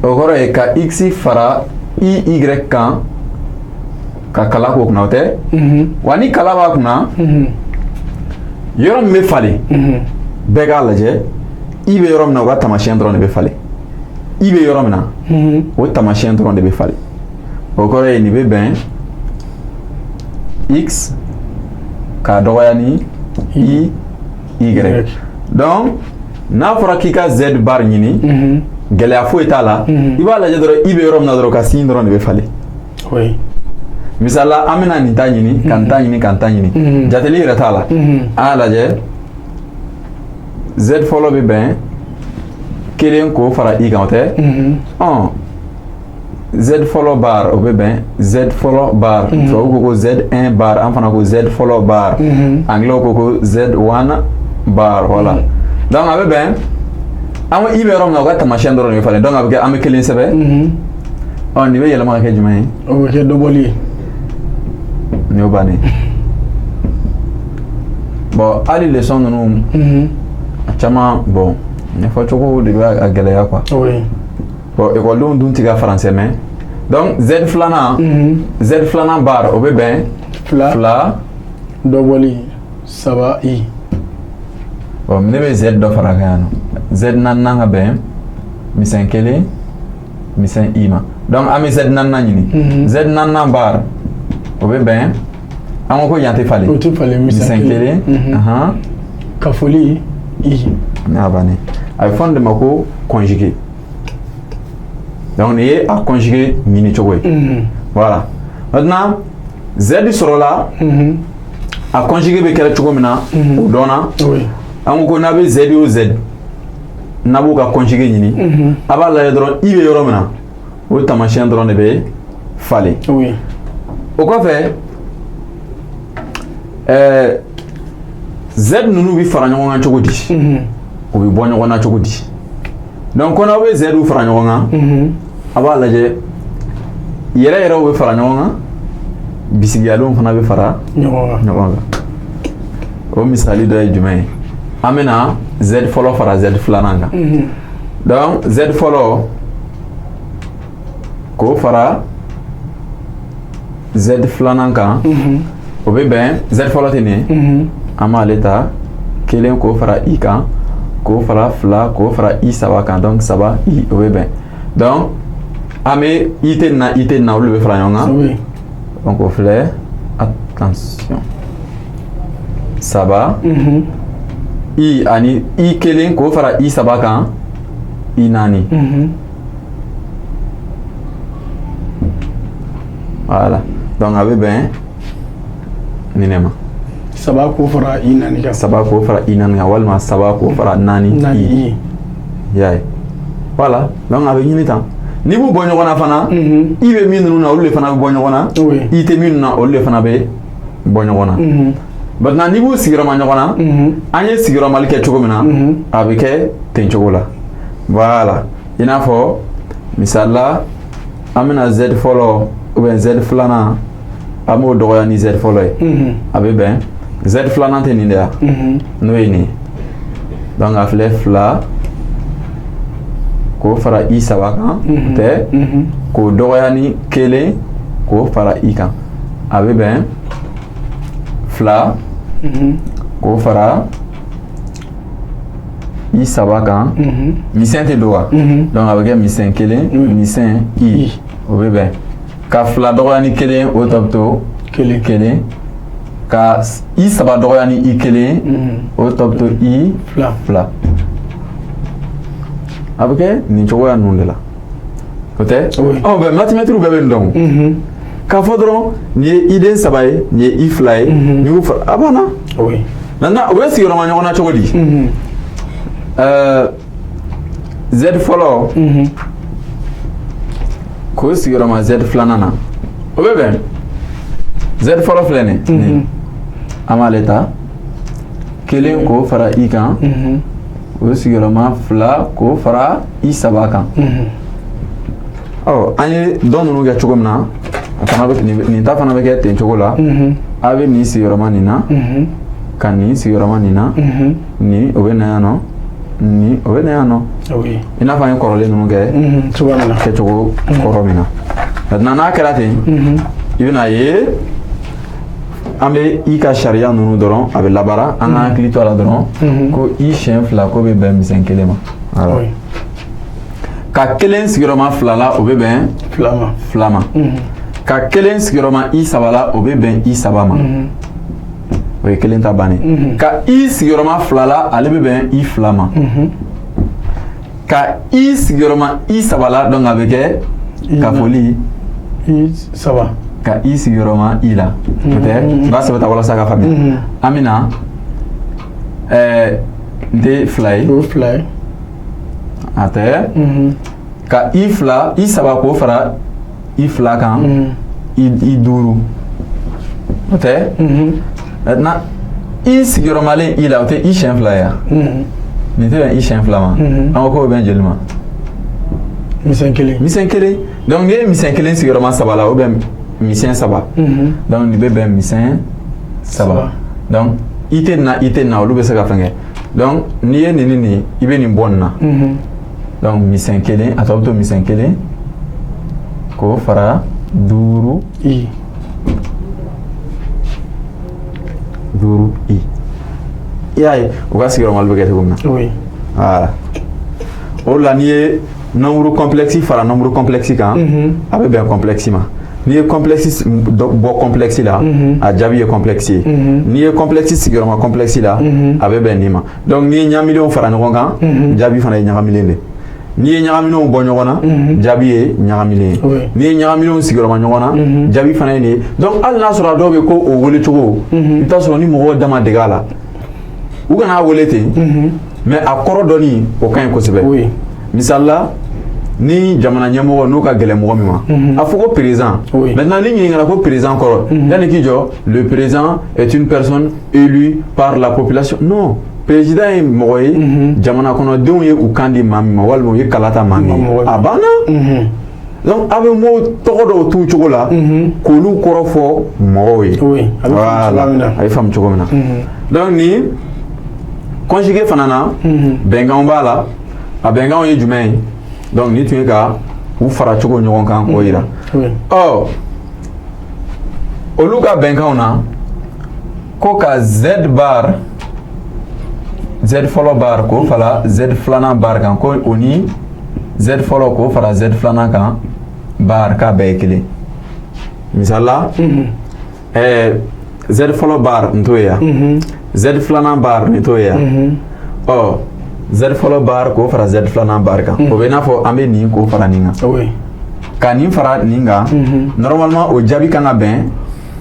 o kɔrɔ ye ka x fara y kan ka kala k'o kunna o tɛ wa ni kala b'a kunna yɔrɔ min bɛ falen bɛɛ k'a lajɛ i bɛ yɔrɔ min na o ka taamasiyɛn dɔrɔn de bɛ falen i bɛ yɔrɔ min na o taamasiyɛn dɔrɔn de bɛ falen o kɔrɔ ye nin bɛ bɛn x k'a dɔgɔya ni y donc n'a fɔra k'i ka Z bar ɲini gɛlɛya foyi t'a la i b'a lajɛ dɔrɔn i bɛ yɔrɔ min na dɔrɔn ka sin dɔrɔn de bɛ falen misala an bɛna nin ta ɲini ka nin ta ɲini ka nin ta ɲini jateli yɛrɛ t'a la an y'a lajɛ Z fɔlɔ bɛ bɛn kelen k'o fara i kan o tɛ Z fɔlɔ bar o bɛ bɛn Z fɔlɔ bar tubabu ko ko Z1 bar an fana ko Z fɔlɔ bar anglais ko ko Z1 bar voilà donc a bɛ bɛn an ko i bɛ yɔrɔ min na o ka taamasiyɛn dɔrɔn de bɛ falen donc a bɛ kɛ an bɛ kelen sɛbɛn nin bɛ yɛlɛma ka kɛ jumɛn ye o bɛ kɛ dɔbɔli ye nin y'o bannen bon hali leçon ninnu a caman bon ɲɛfɔcogo de bɛ a gɛlɛya quoi bon ekɔlidenw dun tɛ ka faransɛ mɛn donc Z filanan bar o bɛ bɛn fila dɔbɔli saba i bon ne bɛ Z dɔ fara kan yan nɔ Z naaninan ka bɛn misɛn kelen misɛn i ma donc an bɛ Z naaninan ɲini Z naaninan bar o bɛ bɛn an ko yan tɛ falen misɛn kelen ka foli i ne y'a bannen a bɛ fɔ nin de ma ko conjugué donc nin ye a conjugué ɲini cogo ye voilà maintenant Z sɔrɔla a conjugué bɛ kɛra cogo min na o dɔnna an ko n'a bɛ Z o Z n'a b'o ka conjugué ɲini a b'a lajɛ dɔrɔn i bɛ yɔrɔ min na o taamasiyɛn dɔrɔn de bɛ falen o kɔfɛ Z ninnu bɛ fara ɲɔgɔn kan cogo di u bɛ bɔ ɲɔgɔn na cogo di donc ko n'aw bɛ Z fara ɲɔgɔn kan a b'a lajɛ yɛrɛ yɛrɛw bɛ fara ɲɔgɔn kan bisigiyalenw fana bɛ fara ɲɔgɔn kan o misali dɔ ye jumɛn ye an bɛna Z fɔlɔ fara Z filanan kan donc Z fɔlɔ k'o fara Z filanan kan o bɛ bɛn Z fɔlɔ tɛ nin ye an b'ale ta kelen k'o fara i kan k'o fara fila k'o fara i saba kan donc saba i o bɛ bɛn donc an bɛ i tɛ nin na i tɛ nin na olu bɛ fara ɲɔgɔn kan donc o filɛ attention saba i ani i kelen k'o fara i saba kan i naani voilà donc a bɛ bɛn nin de ma saba k'o fara i naani kan saba k'o fara i naani kan walima saba k'o fara naani i y'a ye voilà donc a bɛ ɲini tan n'i b'u bɔ ɲɔgɔn na fana i bɛ min ninnu na olu de fana bɛ bɔ ɲɔgɔn na i tɛ minnu na olu de fana bɛ bɔ ɲɔgɔn na maintenant n'i b'u sigiyɔrɔma ɲɔgɔn na an ye sigiyɔrɔmali kɛ cogo min na a bɛ kɛ ten cogo la voilà i n'a fɔ misali la an bɛna Z fɔlɔ ou bien Z filanan an b'o dɔgɔya ni Z fɔlɔ ye a bɛ bɛn Z filanan tɛ nin de ya n'o ye nin donc a filɛ fila k'o fara i saba kan tɛ k'o dɔgɔya ni kelen k'o fara i kan a bɛ bɛn fila k'o fara i saba kan misɛn tɛ don wa donc a bɛ kɛ misɛn kelen misɛn i o bɛ bɛn ka fila dɔgɔya ni kelen o tɔ bɛ to kelen ka i saba dɔgɔya ni i kelen o tɔ bɛ to i fila a bɛ kɛ nin cogoya ninnu de la o tɛ bɛn mathématique bɛɛ bɛ nin dɔn k'a fɔ dɔrɔn nin ye iden saba ye nin ye i fila ye nin y'u fila a banna maintenant o bɛ sigiyɔrɔma ɲɔgɔn na cogo di z fɔlɔ k'o sigiyɔrɔma z filanan na o bɛ bɛn z fɔlɔ filɛ nin an b'ale ta kelen k'o fara i kan o sigiyɔrɔma fila k'o fara i saba kan an ye dɔn ninnu kɛ cogo min na nin ta fana bɛ kɛ ten cogo la a bɛ nin sigiyɔrɔma nin na ka nin sigiyɔrɔma nin na nin o bɛ na yan nɔ nin o bɛ na yan nɔ i n'a fɔ an ye kɔrɔlen ninnu kɛ kɛcogo kɔrɔ min na maintenant n'a kɛra ten i bɛna ye an bɛ i ka sariya ninnu dɔrɔn a bɛ labaara an ka hakili to a la dɔrɔn ko i siɲɛ fila ko bɛ bɛn misɛn kelen ma ka kelen sigiyɔrɔma fila la o bɛ bɛn fila ma ka kelen sigiyɔrɔma i saba la o bɛ bɛn i saba ma o ye kelen ta bannen ka i sigiyɔrɔma fila la ale bɛ bɛn i fila ma ka i sigiyɔrɔma i saba la donc a bɛ kɛ ka foli i saba ka i sigiyɔrɔma i la peut-être n b'a sɛbɛnta walasa ka faamuya an bɛ na n tɛ fila ye a tɛ ka i fila i saba k'o fara i fila kan i duuru o tɛ maintenant i sigiyɔrɔmalen i la o tɛ i siɲɛ fila ye nin tɛ bɛn i siɲɛ fila ma an ko k'o bɛn joli ma misɛn kelen donc n'i ye misɛn kelen sigiyɔrɔma saba la o bɛn misɛn saba donc nin bɛ bɛn misɛn saba donc i tɛ nin na olu bɛ se ka fɛn kɛ donc n'i ye nin ni nin i bɛ nin bɔ nin na donc misɛn kelen a tɔ bɛ to misɛn kelen k'o fara duuru i y'a ye u ka sigiyɔrɔmali bɛ kɛ cogo min na voilà o la n'i ye nombre complexe fara nombre complexe kan a bɛ bɛn complexe ma n'i ye complexe bɔ complexe la a jaabi ye complexe ye n'i ye complexe sigiyɔrɔma complexe la a bɛ bɛn nin ma donc n'i ye ɲagamilenw fara ɲɔgɔn kan jaabi fana ye ɲagamilen de n'i ye ɲagamilenw bɔ ɲɔgɔn na jaabi ye ɲagamilen ye n'i ye ɲagamilenw sigiyɔrɔma ɲɔgɔn na jaabi fana ye nin ye donc hali n'a sɔrɔ a dɔw bɛ ko o wele cogo i bɛ taa sɔrɔ ni mɔgɔw dama dege a la u kana wele ten mais a kɔrɔ dɔnni o ka ɲi kosɛbɛ misali la ni jamana ɲɛmɔgɔ n'u ka gɛlɛn mɔgɔ min ma a fɔ ko président maintenant ni ɲininkala ko président kɔrɔ yanni k'i jɔ le président est une personne élue par la population non président ye mɔgɔ ye jamana kɔnɔdenw ye u kan di maa min ma walima u ye kala ta maa min ye a banna donc a bɛ mɔgɔw tɔgɔ dɔw t'u cogo la k'olu kɔrɔ fɔ mɔgɔw ye voilà a ye faamu cogo min na donc nin conjugué fana na bɛnkanw b'a la a bɛnkanw ye jumɛn ye donc ni tun ye ka u fara cogo ɲɔgɔn kan k'o yira olu ka bɛnkanw na ko ka z bar z fɔlɔ bar k'o fara z filanan bar kan ko o ni z fɔlɔ k'o fara z filanan kan bar k'a bɛɛ ye kelen misali la z fɔlɔ bar nin t'o ye yan z filanan bar nin t'o ye yan z fɔlɔ bar k'o fara z filanan bar kan o bɛ i n'a fɔ an bɛ nin k'o fara nin kan ka nin fara nin kan normalement o jaabi kan ka bɛn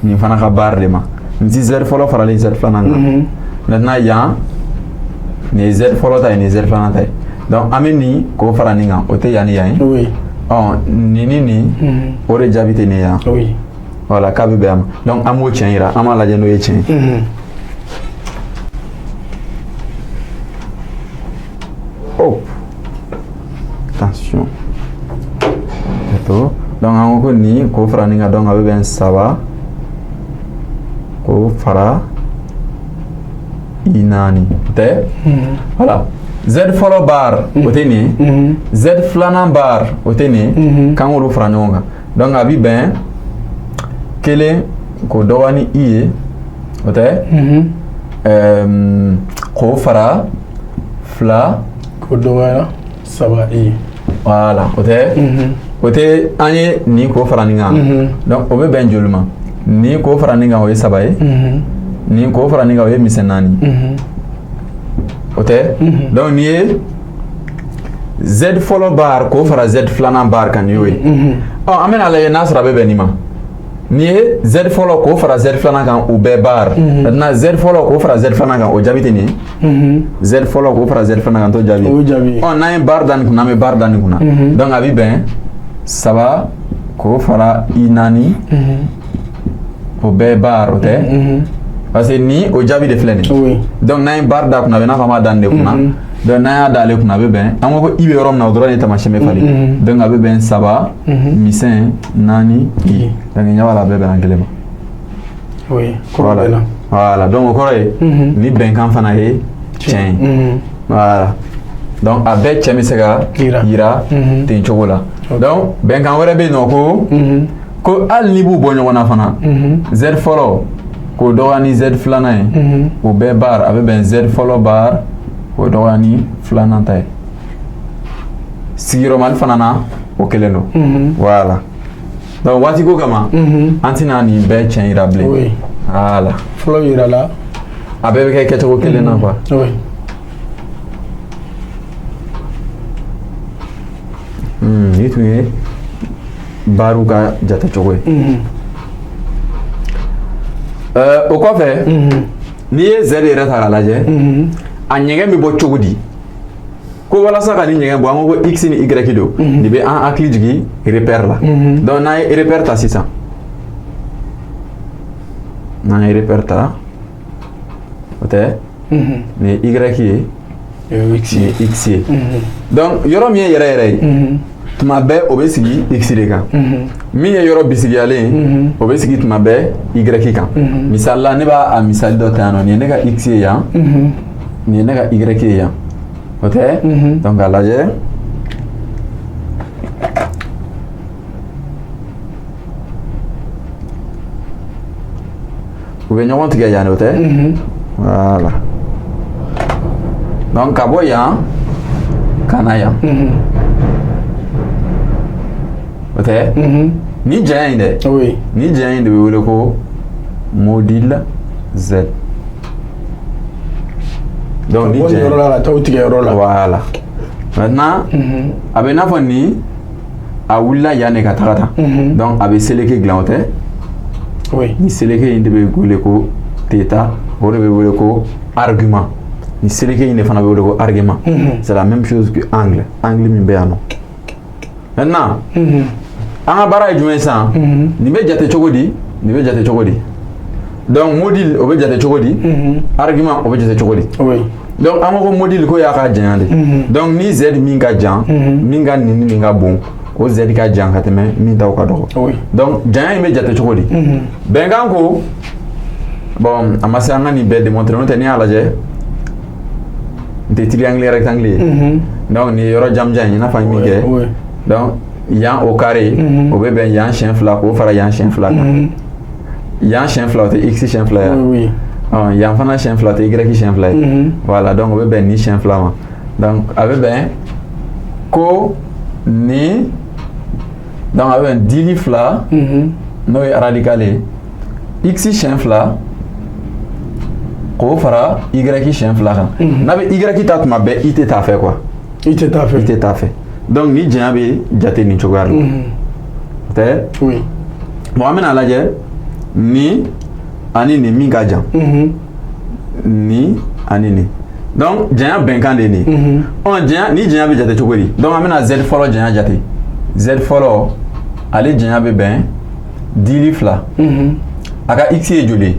nin fana ka bar de ma n ti z fɔlɔ faralen z filanan kan maintenant yan nin ye z fɔlɔ ta ye nin ye z filanan ta ye donc an bɛ nin k'o fara nin kan o tɛ yan ni yan ye nin ni nin o de jaabi tɛ nin yan voilà k'a bɛ bɛn a ma donc an b'o tiɲɛ yira an b'a lajɛ n'o ye tiɲɛ ye. Oh, attention. Donc an ko ni k'o fara nin kan donc a bɛ bɛn saba k'o fara i naani tɛ voilà z fɔlɔ bar o tɛ nin ye z filanan bar o tɛ nin ye k'an k'olu fara ɲɔgɔn kan donc a bɛ bɛn kelen k'o dɔgɔya ni i ye o tɛ k'o fara fila k'o dɔgɔya saba i ye voilà o tɛ an ye nin k'o fara nin kan donc o bɛ bɛn joli ma nin k'o fara nin kan o ye saba ye ni k'o fara nin kan o ye misɛn 4 o tɛ donc nin ye z fɔlɔ bar k'o fara z filanan bar kan nin y'o ye an bɛna lajɛ n'a sɔrɔ a bɛ bɛn nin ma nin ye z fɔlɔ k'o fara z filanan kan u bɛɛ bar maintenant z fɔlɔ k'o fara z filanan kan o jaabi tɛ nin ye z fɔlɔ k'o fara z filanan kan t'o jaabi n'an ye bar da nin kunna an bɛ bar da nin kunna donc a bɛ bɛn 3 k'o fara i4 o bɛɛ bar o tɛ parce que ni o jaabi de filɛ nin donc n'an ye bar da kunna a bɛ n'a fɔ an b'a da nin de kunna donc n'an y'a da ale kunna a bɛ bɛn an ko i bɛ yɔrɔ min na o dɔrɔn de taamasiyɛn bɛ falen donc a bɛ bɛn 3 misɛn 4 i donc ɲɛ b'a la a bɛɛ bɛnna kelen ma voilà donc o kɔrɔ ye ni bɛnkan fana ye tiɲɛ ye voilà donc a bɛɛ cɛ bɛ se ka yira ten cogo la donc bɛnkan wɛrɛ bɛ yen nɔ ko hali n'i b'u bɔ ɲɔgɔn na fana z fɔlɔ k'o dɔgɔya ni z filanan ye o bɛɛ bar a bɛ bɛn z fɔlɔ bar k'o dɔgɔya ni filanan ta ye sigiyɔrɔmali fana na o kelen don voilà donc waati ko kama an tɛna nin bɛɛ tiɲɛ yira bilen voilà fɔlɔ yira la a bɛɛ bɛ kɛ kɛcogo kelen na quoi ni tun ye baru ka jate cogo ye o kɔfɛ n'i ye z yɛrɛ ta k'a lajɛ a ɲɛgɛn bɛ bɔ cogo di ko walasa ka ni ɲɛgɛn bɔ an ko x ni y don nin bɛ an hakili jigin repère la donc n'an ye repère ta sisan n'an ye repère ta o tɛ nin ye y ye nin ye x ye donc yɔrɔ min ye yɛrɛ yɛrɛ ye tuma bɛɛ o bɛ sigi x de kan min ye yɔrɔ bisigiyalen ye o bɛ sigi tuma bɛɛ y kan misali la ne b'a a misali dɔ ta yan nɔ nin ye ne ka x ye yan nin ye ne ka y ye yan o tɛ donc k'a lajɛ u bɛ ɲɔgɔn tigɛ yan de o tɛ voilà donc ka bɔ yan ka na yan o tɛ ni janya in dɛ ni janya in de bɛ wele ko module z donc ni janya la taw tigɛ yɔrɔ la voilà maintenant a bɛ i n'a fɔ ni a wulila yan de ka taga tan donc a bɛ seleke dilan o tɛ ni seleke in de bɛ wele ko theta o de bɛ wele ko argument ni seleke in de fana bɛ wele ko argument c'est la même chose que angle min bɛ yan nɔ maintenant an ka baara ye jumɛn ye sisan nin bɛ jate cogo di nin bɛ jate cogo di donc module o bɛ jate cogo di argument o bɛ jate cogo di donc an ko module ko y'a ka janya de donc ni z min ka jan min ka nin min ka bon o z ka jan ka tɛmɛ min taw ka dɔgɔ donc janya in bɛ jate cogo di bɛnkan ko bon a ma se an ka nin bɛɛ démontrer n'o tɛ n'i y'a lajɛ n tɛ triangle rectangle ye donc nin ye yɔrɔ janjan ye i n'a fɔ an ye min kɛ donc yan au carré o bɛ bɛn yan siɲɛ fila k'o fara yan siɲɛ fila kan yan siɲɛ fila o tɛ x siɲɛ fila ye yan fana siɲɛ fila o tɛ y siɲɛ fila ye voilà donc o bɛ bɛn ni siɲɛ fila ma donc a bɛ bɛn ko ni donc a bɛ bɛn dili fila n'o ye radical ye x siɲɛ fila k'o fara y siɲɛ fila kan n'a bɛ y ta tuma bɛɛ i tɛ taa fɛ quoi i tɛ taa fɛ donc ni janya bɛ jate nin cogoya la o tɛ bon an bɛna lajɛ ni ani nin min ka jan ni ani nin donc janya bɛnkan de ye nin ye ni janya bɛ jate cogo di donc an bɛna z fɔlɔ janya jate z fɔlɔ ale janya bɛ bɛn dili fila a ka x ye joli ye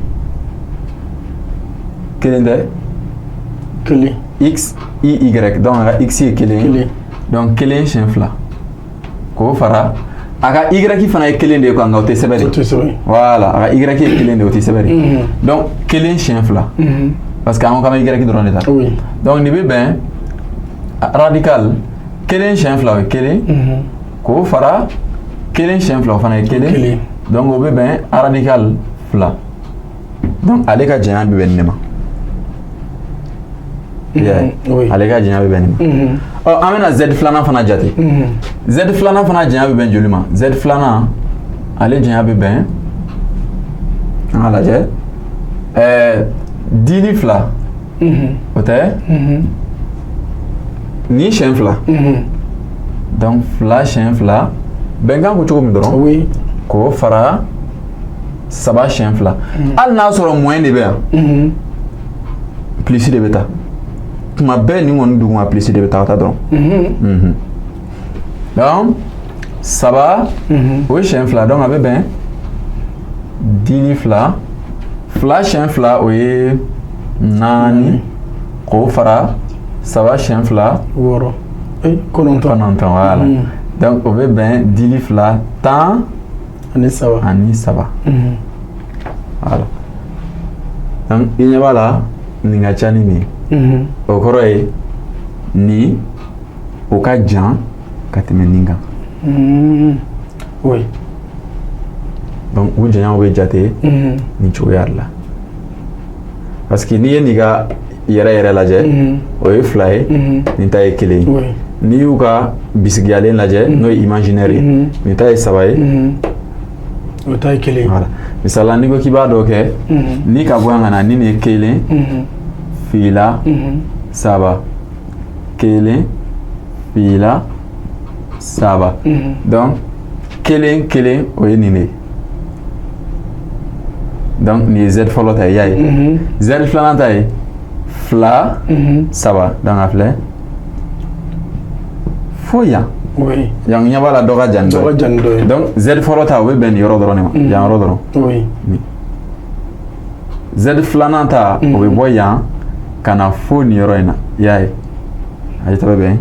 kelen tɛ kelen x i y donc a ka x ye kelen donc kelen siɲɛ fila k'o fara a ka y fana ye kelen de ye quoi nka o tɛ sɛbɛn de voilà a ka y ye kelen de o tɛ sɛbɛn de donc kelen siɲɛ fila parce que an ko k'an bɛ y dɔrɔn de ta donc nin bɛ bɛn radical kelen siɲɛ fila o ye kelen k'o fara kelen siɲɛ fila o fana ye kelen donc o bɛ bɛn radical fila donc ale ka janya bɛ bɛn nin de ma ale ka janya bɛ bɛn nin ma an bɛna z filanan fana jate z filanan fana janya bɛ bɛn joli ma z filanan ale janya bɛ bɛn an ka lajɛ dili fila o tɛ ni siyɛn fila donc fila siyɛn fila bɛnkan ko cogo min dɔrɔn k'o fara saba siyɛn fila hali n'a sɔrɔ moyen de bɛ yan plus de bɛ taa tuma bɛɛ nin kɔni duguma plus de bɛ taa ka taa dɔrɔn donc saba o ye siyɛn fila donc a bɛ bɛn dili fila fila siyɛn fila o ye naani k'o fara saba siyɛn fila wɔɔrɔ kɔnɔntɔn voilà donc o bɛ bɛn dili fila tan ani saba voilà donc i ɲɛ b'a la nin ka ca ni nin o kɔrɔ ye nin o ka jan ka tɛmɛ nin kan donc u janyaw bɛ jate nin cogoya de la parce que n'i ye nin ka yɛrɛ lajɛ o ye fila ye nin ta ye kelen ye n'i y'u ka bisigiyalen lajɛ n'o ye imaginaire ye nin ta ye saba ye o ta ye kelen voilà misala n'i ko k'i b'a dɔ kɛ ni ka bɔ yan ka na ni nin ye kelen fila saba kelen fila saba donc kelen kelen o ye nin de ye donc nin ye z fɔlɔ ta ye y'a ye z filanan ta ye fila saba donc a filɛ fo yan yan ɲɛ b'a la dɔ ka jan ni dɔ ye donc z fɔlɔ ta o bɛ bɛn nin yɔrɔ dɔrɔn de ma yan yɔrɔ dɔrɔn z filanan ta o bɛ bɔ yan ka na fo nin yɔrɔ in na i y'a ye a ye tɛ bɛ bɛn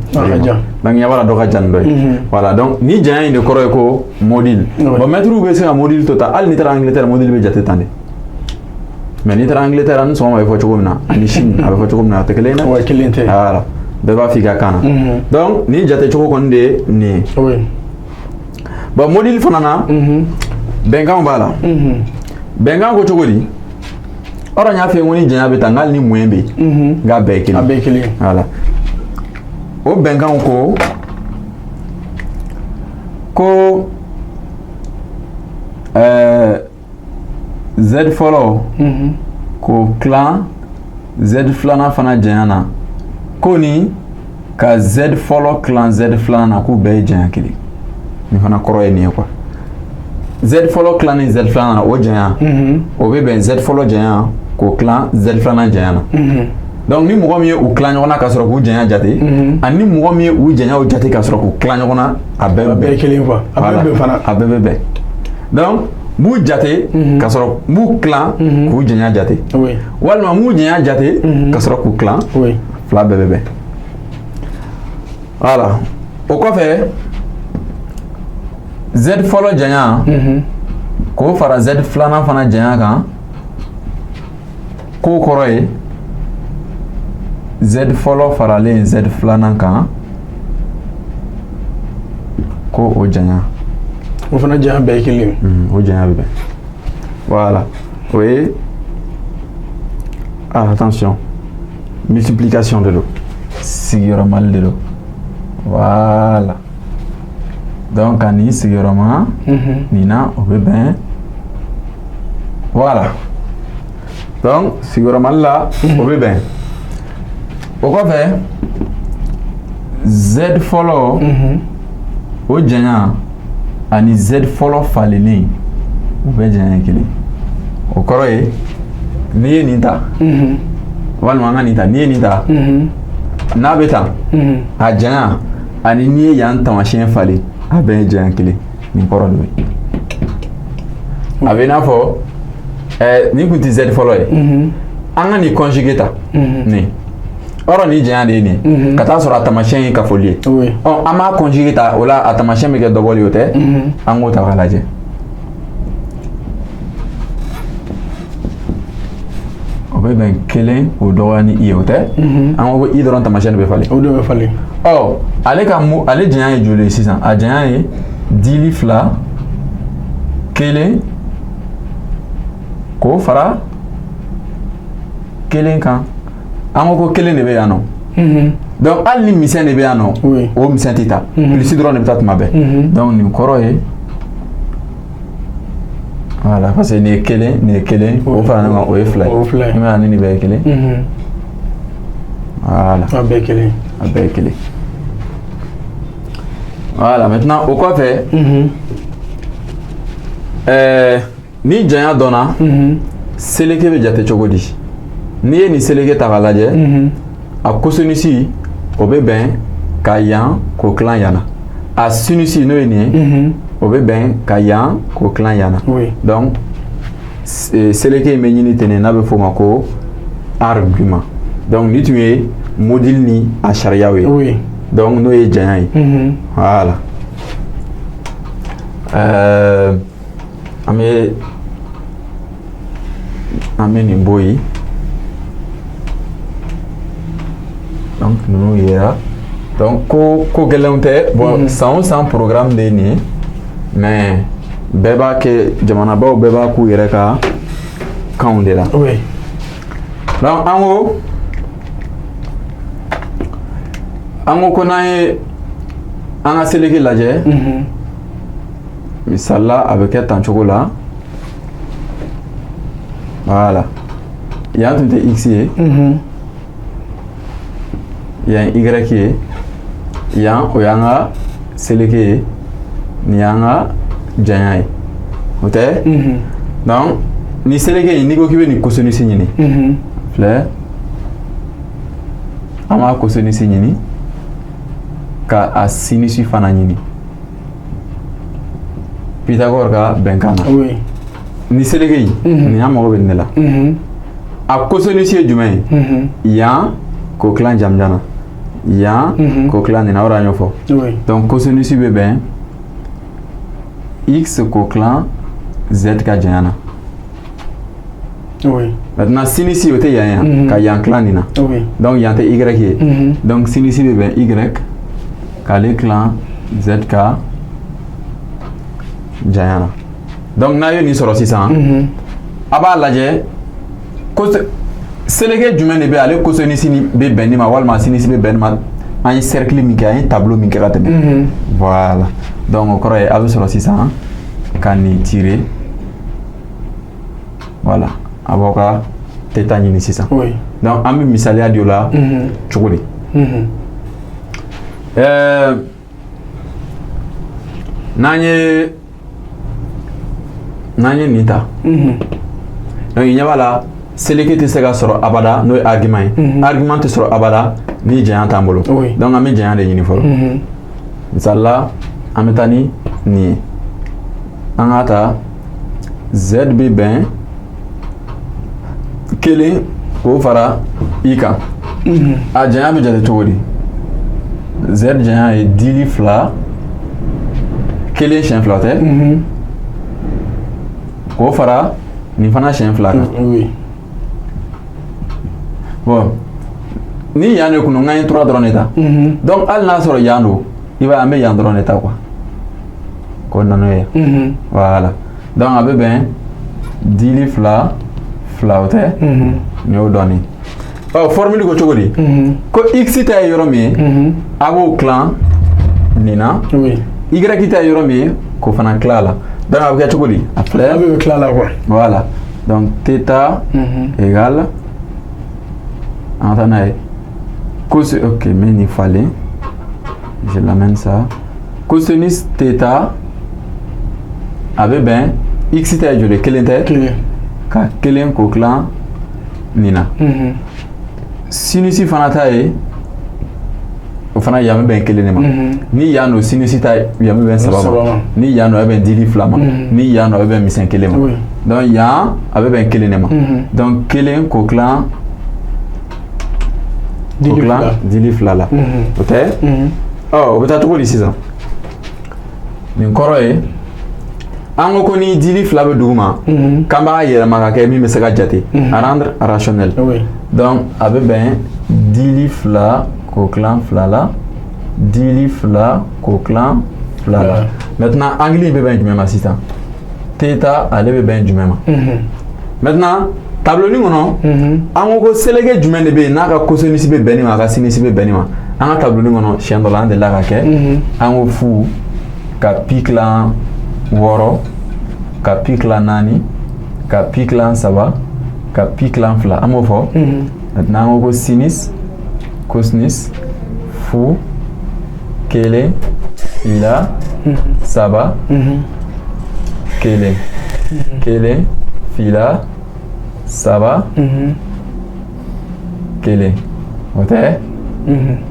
donc ɲɛ b'a la dɔ ka jan ni dɔ ye voilà donc ni janya in de kɔrɔ ye ko module bon mɛtiriw bɛ se ka module to ta hali n'i taara Angleterre module bɛ jate tan de mais n'i taara Angleterre ni sɔgɔma bɛ fɔ cogo min na ani Chine a bɛ fɔ cogo min na a tɛ kelen ye dɛ kelen tɛ voilà bɛɛ b'a f'i ka kan na donc ni jate cogo kɔni de ye nin ye bon module fana na bɛnkanw b'a la bɛnkan ko cogo di ɔrɔ n y'a f'i ye ko ni janya bɛ ta nka hali ni moyen bɛ yen nka bɛɛ ye kelen voilà o bɛnkanw ko z fɔlɔ k'o tilan z filanan fana janya na ko ni ka z fɔlɔ tilan z filanan na k'u bɛɛ ye janya kelen nin fana kɔrɔ ye nin ye quoi z fɔlɔ tilan ni z filanan na o janya o bɛ bɛn z fɔlɔ janya k'o tilan z filanan janya na donc ni mɔgɔ min ye u tilan ɲɔgɔn na ka sɔrɔ k'u janya jate ani mɔgɔ min ye u janyaw jate ka sɔrɔ k'u tilan ɲɔgɔn na a bɛɛ bɛ bɛn kelen quoi a bɛɛ bɛ fana a bɛɛ bɛ bɛn donc b'u jate ka sɔrɔ b'u tilan k'u janya jate walima b'u janya jate ka sɔrɔ k'u tilan fila bɛɛ bɛ bɛn voilà o kɔfɛ z fɔlɔ janya k'o fara z filanan fana janya kan k'o kɔrɔ ye z fɔlɔ faralen z filanan kan ko o janya o fana janya bɛɛ ye kelen o janya bɛ bɛn voilà o ye attention multiplication de don sigiyɔrɔmali de don voilà donc ka nin sigiyɔrɔma nin na o bɛ bɛn voilà donc sigiyɔrɔmali la o bɛ bɛn o kɔfɛ z fɔlɔ o janya ani z fɔlɔ falenlen u bɛ janya kelen o kɔrɔ ye n'i ye nin ta walima an ka nin ta n'i ye nin ta n'a bɛ tan a janya ani n'i ye yan taamasiyɛn falen a bɛɛ ye janya kelen nin kɔrɔ de ye a bɛ i n'a fɔ nin kun tɛ z fɔlɔ ye an ka nin conjugué ta nin ɔrɔ nin janya de ye nin ye ka taa sɔrɔ a taamasiyɛn ye kafoli ye an b'a conjugué ta o la a taamasiyɛn bɛ kɛ dɔbɔli ye o tɛ an k'o ta k'a lajɛ o bɛ bɛn kelen o dɔgɔya ni i ye o tɛ an ko i dɔrɔn taamasiyɛn de bɛ falen o de bɛ falen ale janya ye joli ye sisan a janya ye dili fila kelen k'o fara kelen kan an ko kelen de bɛ yan nɔ donc hali ni misɛn de bɛ yan nɔ o misɛn tɛ taa plus dɔrɔn de bɛ taa tuma bɛɛ donc nin kɔrɔ ye Voilà, parce que ni kelen o fara ɲɔgɔn kan o ye fila ye. O ye fila ye. I m'a ye ni nin bɛɛ ye kelen. Voilà. A bɛɛ kelen. A bɛɛ ye kelen. Voilà, maintenant o kɔfɛ. Ni janya dɔnna. Seleke bɛ jate cogo di? N'i ye nin seleke ta k'a lajɛ. A cosinus o bɛ bɛn ka yan k'o tilan yan na. A sinus n'o ye nin ye. O bɛ bɛn ka yan k'o tilan yan na. Donc seleke in bɛ ɲini ten n'a bɛ f'o ma ko argument. Donc ni tun ye module ni a sariyaw ye. Donc n'o ye janya ye. Voilà. An bɛ nin bɔ yen. Donc ninnu yera. Donc ko gɛlɛnw tɛ. Bon san o san programme de ye nin ye. Mais bɛɛ b'a kɛ jamanabaw bɛɛ b'a k'u yɛrɛ ka kanw de la. Donc an ko ko n'an ye an ka seleke lajɛ. Misala a bɛ kɛ tan cogo la. Voilà. Yan tun tɛ x ye. Yan y ye. Yan o y'an ka seleke ye. Ni y'an ka janya ye. O tɛ? Donc ni seleke in n'i ko k'i bɛ nin cosinus ɲini. Filɛ. An b'a cosinus ɲini. Ka a sinus fana ɲini. Pythagore ka bɛnkan na. Ni seleke in. Ni y'an mago bɛ nin de la. A cosinus ye jumɛn ye? Yan k'o tilan jamujan na. Yan k'o tilan nin na o de y'an y'o fɔ. Donc cosinus bɛ bɛn x k'o tilan z ka janya na. Maintenant sinus o tɛ yan ka yan tilan nin na. Donc yan tɛ y ye. Donc sinus bɛ bɛn y k'ale tilan z ka janya na. Donc n'a ye nin sɔrɔ sisan. A b'a lajɛ seleke jumɛn de bɛ ale cosinus bɛ bɛn nin ma walima sinus bɛ bɛn nin ma. An ye cercle min kɛ, an ye tableau min kɛ ka tɛmɛ. Voilà. Donc o kɔrɔ ye a bɛ sɔrɔ sisan ka nin tirer. Voilà. A b'aw ka theta ɲini sisan. Donc an bɛ misaliya di o la cogo di? N'an ye nin ta. Donc i ɲɛ b'a la seleke tɛ se ka sɔrɔ abada n'o ye argument ye. Argument tɛ sɔrɔ abada ni janya t'an bolo. Donc an bɛ janya de ɲini fɔlɔ. Misali la an bɛ taa ni nin ye. An k'a ta z bɛ bɛn kelen k'o fara i kan. A janya bɛ jate cogo di? Z janya ye dili fila kelen siɲɛ fila tɛ? K'o fara nin fana siɲɛ fila kan. Bon ni yan de kun don, n ye tura dɔrɔn de ta. Donc hali n'a sɔrɔ yan don, i b'a ye an bɛ yan dɔrɔn de ta quoi. Ko na n'o ye. Voilà. Donc a bɛ bɛn dili fila o tɛ? Nin y'o dɔɔnin. Formule ko cogo di? Ko x ta ye yɔrɔ min ye, a b'o tilan nin na. Y ta ye yɔrɔ min ye, k'o fana tilan a la. Donc a bɛ kɛ cogo di? A filɛ. A bɛ tilan la quoi. Voilà. Donc theta égale. En attendant, ok, mais il fallait, je l'amène ça. Cosinus theta avait bien x ta joli kelen tɛ ka kelen k'o tilan nin na. Sinus fana ta ye o fana yan bɛ bɛn kelen de ma. Ni yan no sinus ta yan bɛ bɛn saba ma. Ni yan no a bɛ bɛn dili fila ma. Ni yan no a bɛ bɛn misɛn kelen ma. Donc yan a bɛ bɛn kelen de ma. Donc kelen k'o tilan dili fila la. O tɛ? O bɛ taa cogo di sisan? Nin kɔrɔ ye an ko ni dili fila bɛ dugu ma k'an b'a yɛlɛma ka kɛ min bɛ se ka jate. A rendre rationnel. Donc a bɛ bɛn dili fila k'o tilan fila la, dili fila k'o tilan fila la. Maintenant angle bɛ bɛn jumɛn ma sisan? Theta ale bɛ bɛn jumɛn ma? Maintenant tableau nin kɔnɔ an ko seleke jumɛn de bɛ yen n'a ka cosinus bɛ bɛn nin ma a ka sinus bɛ bɛn nin ma. An ka tableau nin kɔnɔ siɲɛ dɔ la an delila ka kɛ an ko fu ka pi tilan 6 ka pi tila 4 ka pi tila 3 ka pi tila 2 an b'o fɔ maintenant an ko ko sinus cosinus fu kelen fila saba kelen kelen fila saba kelen o tɛ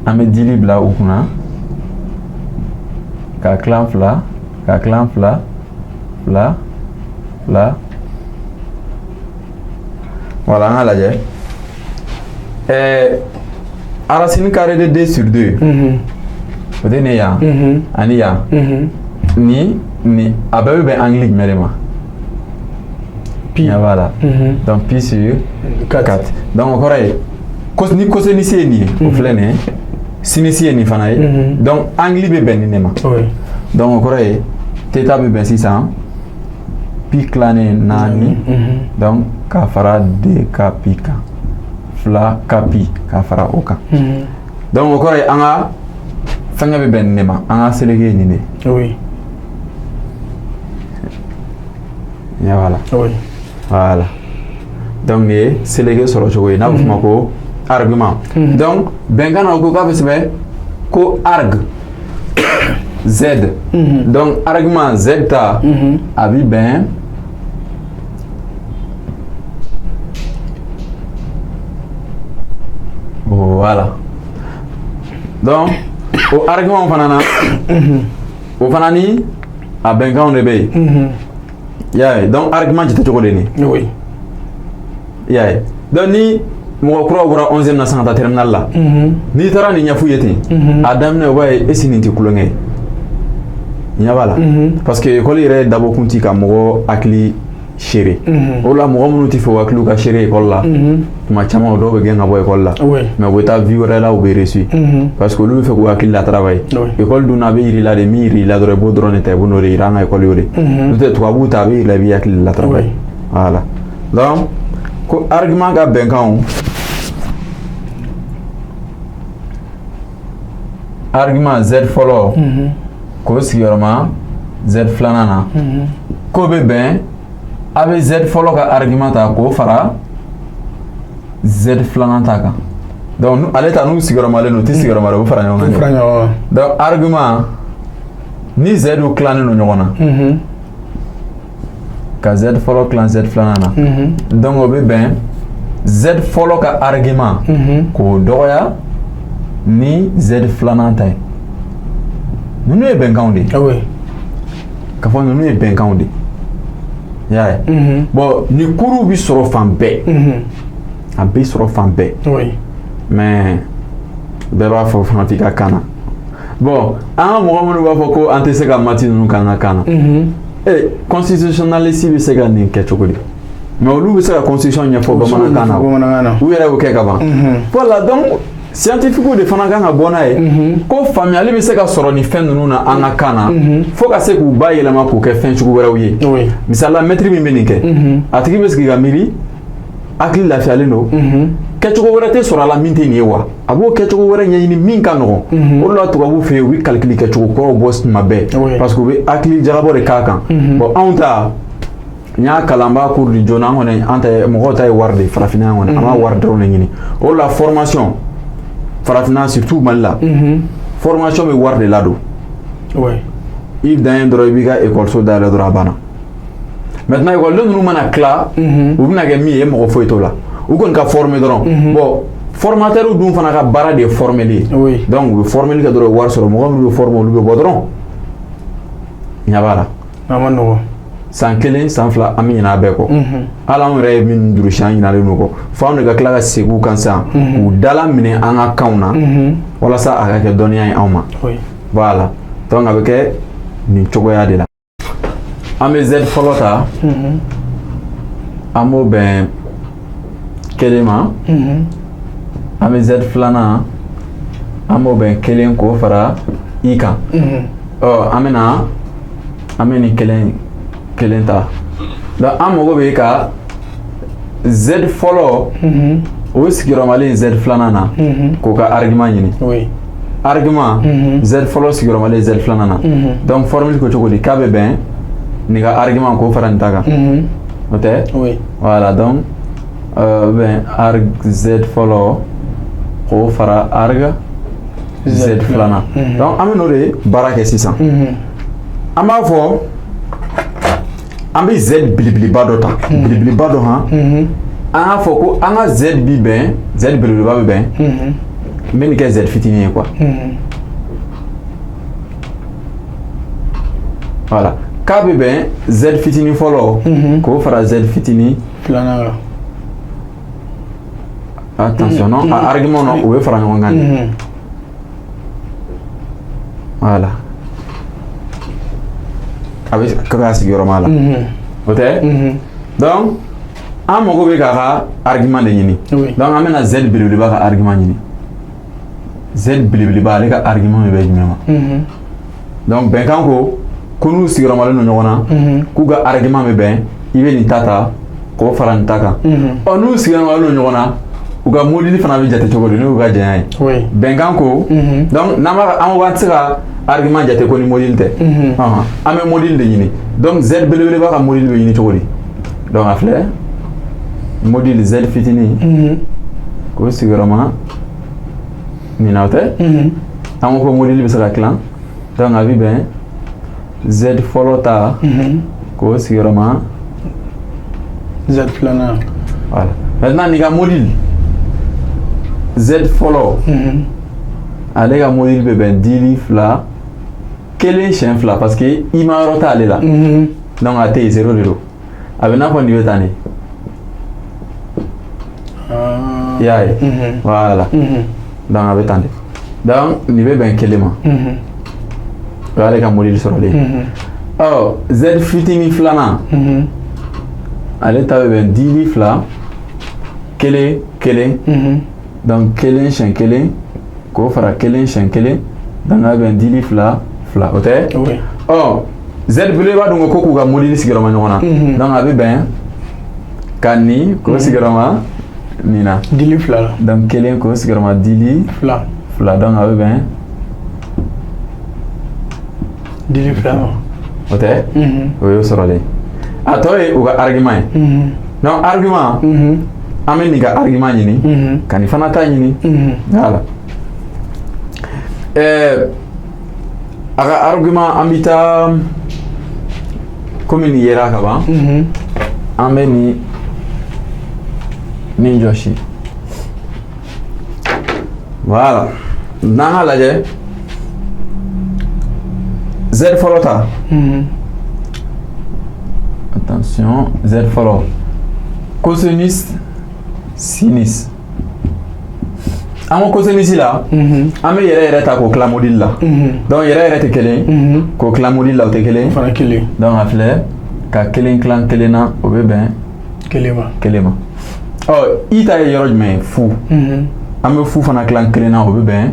an bɛ dili bila u kunna ka tilan 2 ka tilan 2 fila fila voilà an k'a lajɛ racine carrée de 2 sur 2 o tɛ ne yan ani yan ni a bɛɛ bɛ bɛn angle jumɛn de ma pi voilà donc pi sur 4 donc o kɔrɔ ye ni cosinus ye nin ye o filɛ nin ye sinus ye nin fana ye donc angle bɛ bɛn nin de ma donc o kɔrɔ ye theta bɛ bɛn sisan pi tilanen 4 donc ka fara 2 ka pi kan 2 ka pi ka fara o kan donc o kɔrɔ ye an ka fɛngɛ bɛ bɛn nin de ma an ka seleke ye nin de ya voilà voilà donc nin ye seleke sɔrɔ cogo ye n'a bɛ f'o ma ko argument donc bɛnkan na ko k'a bɛ sɛbɛn ko arg z donc argument z ta a bi bɛn voilà donc o argument fana na o fana ni a bɛnkanw de bɛ yen y'a ye donc argument jate cogo de nin y'a ye donc ni mɔgɔ kuraw bɔra 11e na san ka taa terminal la n'i taara nin ɲɛf'u ye ten a daminɛ o b'a ye est-ce que nin tɛ kulonkɛ ye ɲɛ b'a la parce que école yɛrɛ dabɔkun ti ka mɔgɔ hakili seere o la mɔgɔ minnu tɛ fɛ u hakiliw ka seere école la tuma caman o dɔw bɛ gɛn ka bɔ école la mais u bɛ taa vie wɛrɛ la u bɛ reçu parce que olu bɛ fɛ k'u hakili la travailler école dun na a bɛ yir'i la de min yir'i la dɔrɔn i b'o dɔrɔn de ta i b'o n'o de yira an ka école y'o de n'o tɛ tubabuw ta a bɛ yir'i la i b'i hakili la travailler voilà donc ko argument ka bɛnkanw argument z fɔlɔ k'o sigiyɔrɔma z filanan na k'o bɛ bɛn a bɛ z fɔlɔ ka argument ta k'o fara z filanan ta kan donc ale ta n'u sigiyɔrɔmalen don u tɛ sigiyɔrɔma dɔn u bɛ fara ɲɔgɔn kan donc argument ni z tilanen don ɲɔgɔn na ka z fɔlɔ tilan z filanan na donc o bɛ bɛn z fɔlɔ ka argument k'o dɔgɔya ni z filanan ta ye ninnu ye bɛnkanw de ye ka fɔ ninnu ye bɛnkanw de ye y'a ye bon ni kuruw bi sɔrɔ fan bɛɛ a bɛ sɔrɔ fan bɛɛ mais bɛɛ b'a fɔ fana f'i ka kan na bon an ka mɔgɔ minnu b'a fɔ ko an tɛ se ka mati ninnu k'an ka kan na constitutionnaliste bɛ se ka nin kɛ cogo di mais olu bɛ se ka constitution ɲɛfɔ bamanankan na u yɛrɛ y'o kɛ ka ban voilà donc scientifique de fana kan ka bɔ n'a ye ko faamuyali bɛ se ka sɔrɔ nin fɛn ninnu na an ka kan na fo ka se k'u bayɛlɛma k'u kɛ fɛn sugu wɛrɛw ye misali la mɛtiri min bɛ nin kɛ a tigi bɛ sigi ka miiri hakili lafiyalen don kɛcogo wɛrɛ tɛ sɔrɔ a la min tɛ nin ye wa a b'o kɛcogo wɛrɛ ɲɛɲini min ka nɔgɔn o de la tubabuw fɛ yen u bɛ calcul kɛcogo kɔrɔw bɔ tuma bɛɛ parce que u bɛ hakili jagabɔ de k'a kan bon anw ta n y'a kalan n b'a cours di joona an kɔni an ta mɔgɔw ta ye wari de farafinna yan kɔni an b'a wari dɔrɔn de ɲini o de la formation farafinna surtout Mali la formation bɛ wari de ladon i dan ye dɔrɔn i b'i ka école dayɛlɛ dɔrɔn a banna maintenant école ninnu mana tila u bɛna kɛ min ye mɔgɔ foyi t'o la u kɔni ka former dɔrɔn bon formateur dun fana ka baara de ye formeli ye donc u bɛ formeli kɛ dɔrɔn wari sɔrɔ mɔgɔ minnu bɛ former olu bɛ bɔ dɔrɔn ɲɛ b'a la a ma nɔgɔn san kelen san fila an bɛ ɲinɛ a bɛɛ kɔ hali anw yɛrɛ ye min durusi an ɲinalen don kɔ fo anw de ka tila ka segin u kan sisan k'u dala minɛ an ka kanw na walasa a ka kɛ dɔnniya ye anw ma voilà donc a bɛ kɛ nin cogoya de la an bɛ z fɔlɔ ta an b'o bɛn kelen ma an bɛ z filanan an b'o bɛn kelen k'o fara i kan an bɛ nin kelen ta donc an mago bɛ ka z fɔlɔ o sigiyɔrɔmalen z filanan na k'o ka argument ɲini argument z fɔlɔ sigiyɔrɔmalen z filanan na donc formule ko cogo di k'a bɛ bɛn ni ka argument ko fara nin ta kan o tɛ voilà donc ben arg z fɔlɔ k'o fara arg z filanan donc an bɛ n'o de baara kɛ sisan an b'a fɔ an bɛ z belebeleba dɔ ta belebeleba dɔ han an y'a fɔ ko an ka z bi bɛn z belebeleba bɛ bɛn n bɛ nin kɛ z fitinin ye quoi voilà k'a bɛ bɛn z fitinin fɔlɔ k'o fara z fitinin filanan kan attention non a argument non o bɛ fara ɲɔgɔn kan de voilà a bɛ k'a sigiyɔrɔma la o tɛ donc an mago bɛ k'a ka argument de ɲini donc an bɛna z belebeleba ka argument ɲini z belebeleba ale ka argument bɛ jumɛn ma donc bɛnkan ko n'u sigiyɔrɔmalen don ɲɔgɔn na k'u ka argument bɛ bɛn i bɛ nin ta k'o fara nin ta kan ɔ n'u sigiyɔrɔmalen don ɲɔgɔn na u ka modili fana bɛ jate cogo di n'u ka janya ye bɛnkan ko donc n'an b'a an ko tɛ se ka argument jate ko ni modili tɛ an bɛ modili de ɲini donc z belebeleba ka modili bɛ ɲini cogo di donc a filɛ modili z fitinin k'o sigiyɔrɔma nin na o tɛ an ko modili bɛ se ka tilan donc a bɛ bɛn z fɔlɔ ta k'o sigiyɔrɔma z filanan voilà maintenant n'i ka modili z fɔlɔ ale ka modili bɛ bɛn dili fila kelen siɲɛ fila parce que i ma yɔrɔ t'ale la donc a tɛ yen zéro de don a bɛ n'a fɔ nin bɛ taa nin i y'a ye voilà donc a bɛ tan de donc nin bɛ bɛn kelen ma o y'ale ka modili sɔrɔlen ɔ z fitinin filanan ale ta bɛ bɛn dili fila kelen kelen donc kelen siɲɛ kelen k'o fara kelen siɲɛ kelen donc a bɛ bɛn dili fila fila o tɛ ɔ z belebeleba dun ko k'u ka modili sigiyɔrɔma ɲɔgɔn na donc a bɛ bɛn ka nin k'o sigiyɔrɔma nin na dili fila la donc kelen k'o sigiyɔrɔma dili fila donc a bɛ bɛn dili fila ma o tɛ o y'o sɔrɔlen a tɔ ye u ka argument ye donc argument an bɛ nin ka argument ɲini ka nin fana ta ɲini voilà a ka argument an bɛ taa komi nin yera ka ban an bɛ nin jɔsi voilà n'an ka lajɛ z fɔlɔ ta attention z fɔlɔ cosinus sinus an ko cosinus la an bɛ yɛrɛ ta k'o tila modili la donc yɛrɛ tɛ kelen k'o tila modili la o tɛ kelen donc a filɛ ka kelen tila kelen na o bɛ bɛn kelen ma ɔ i ta ye yɔrɔ jumɛn ye fu an bɛ fu fana tila kelen na o bɛ bɛn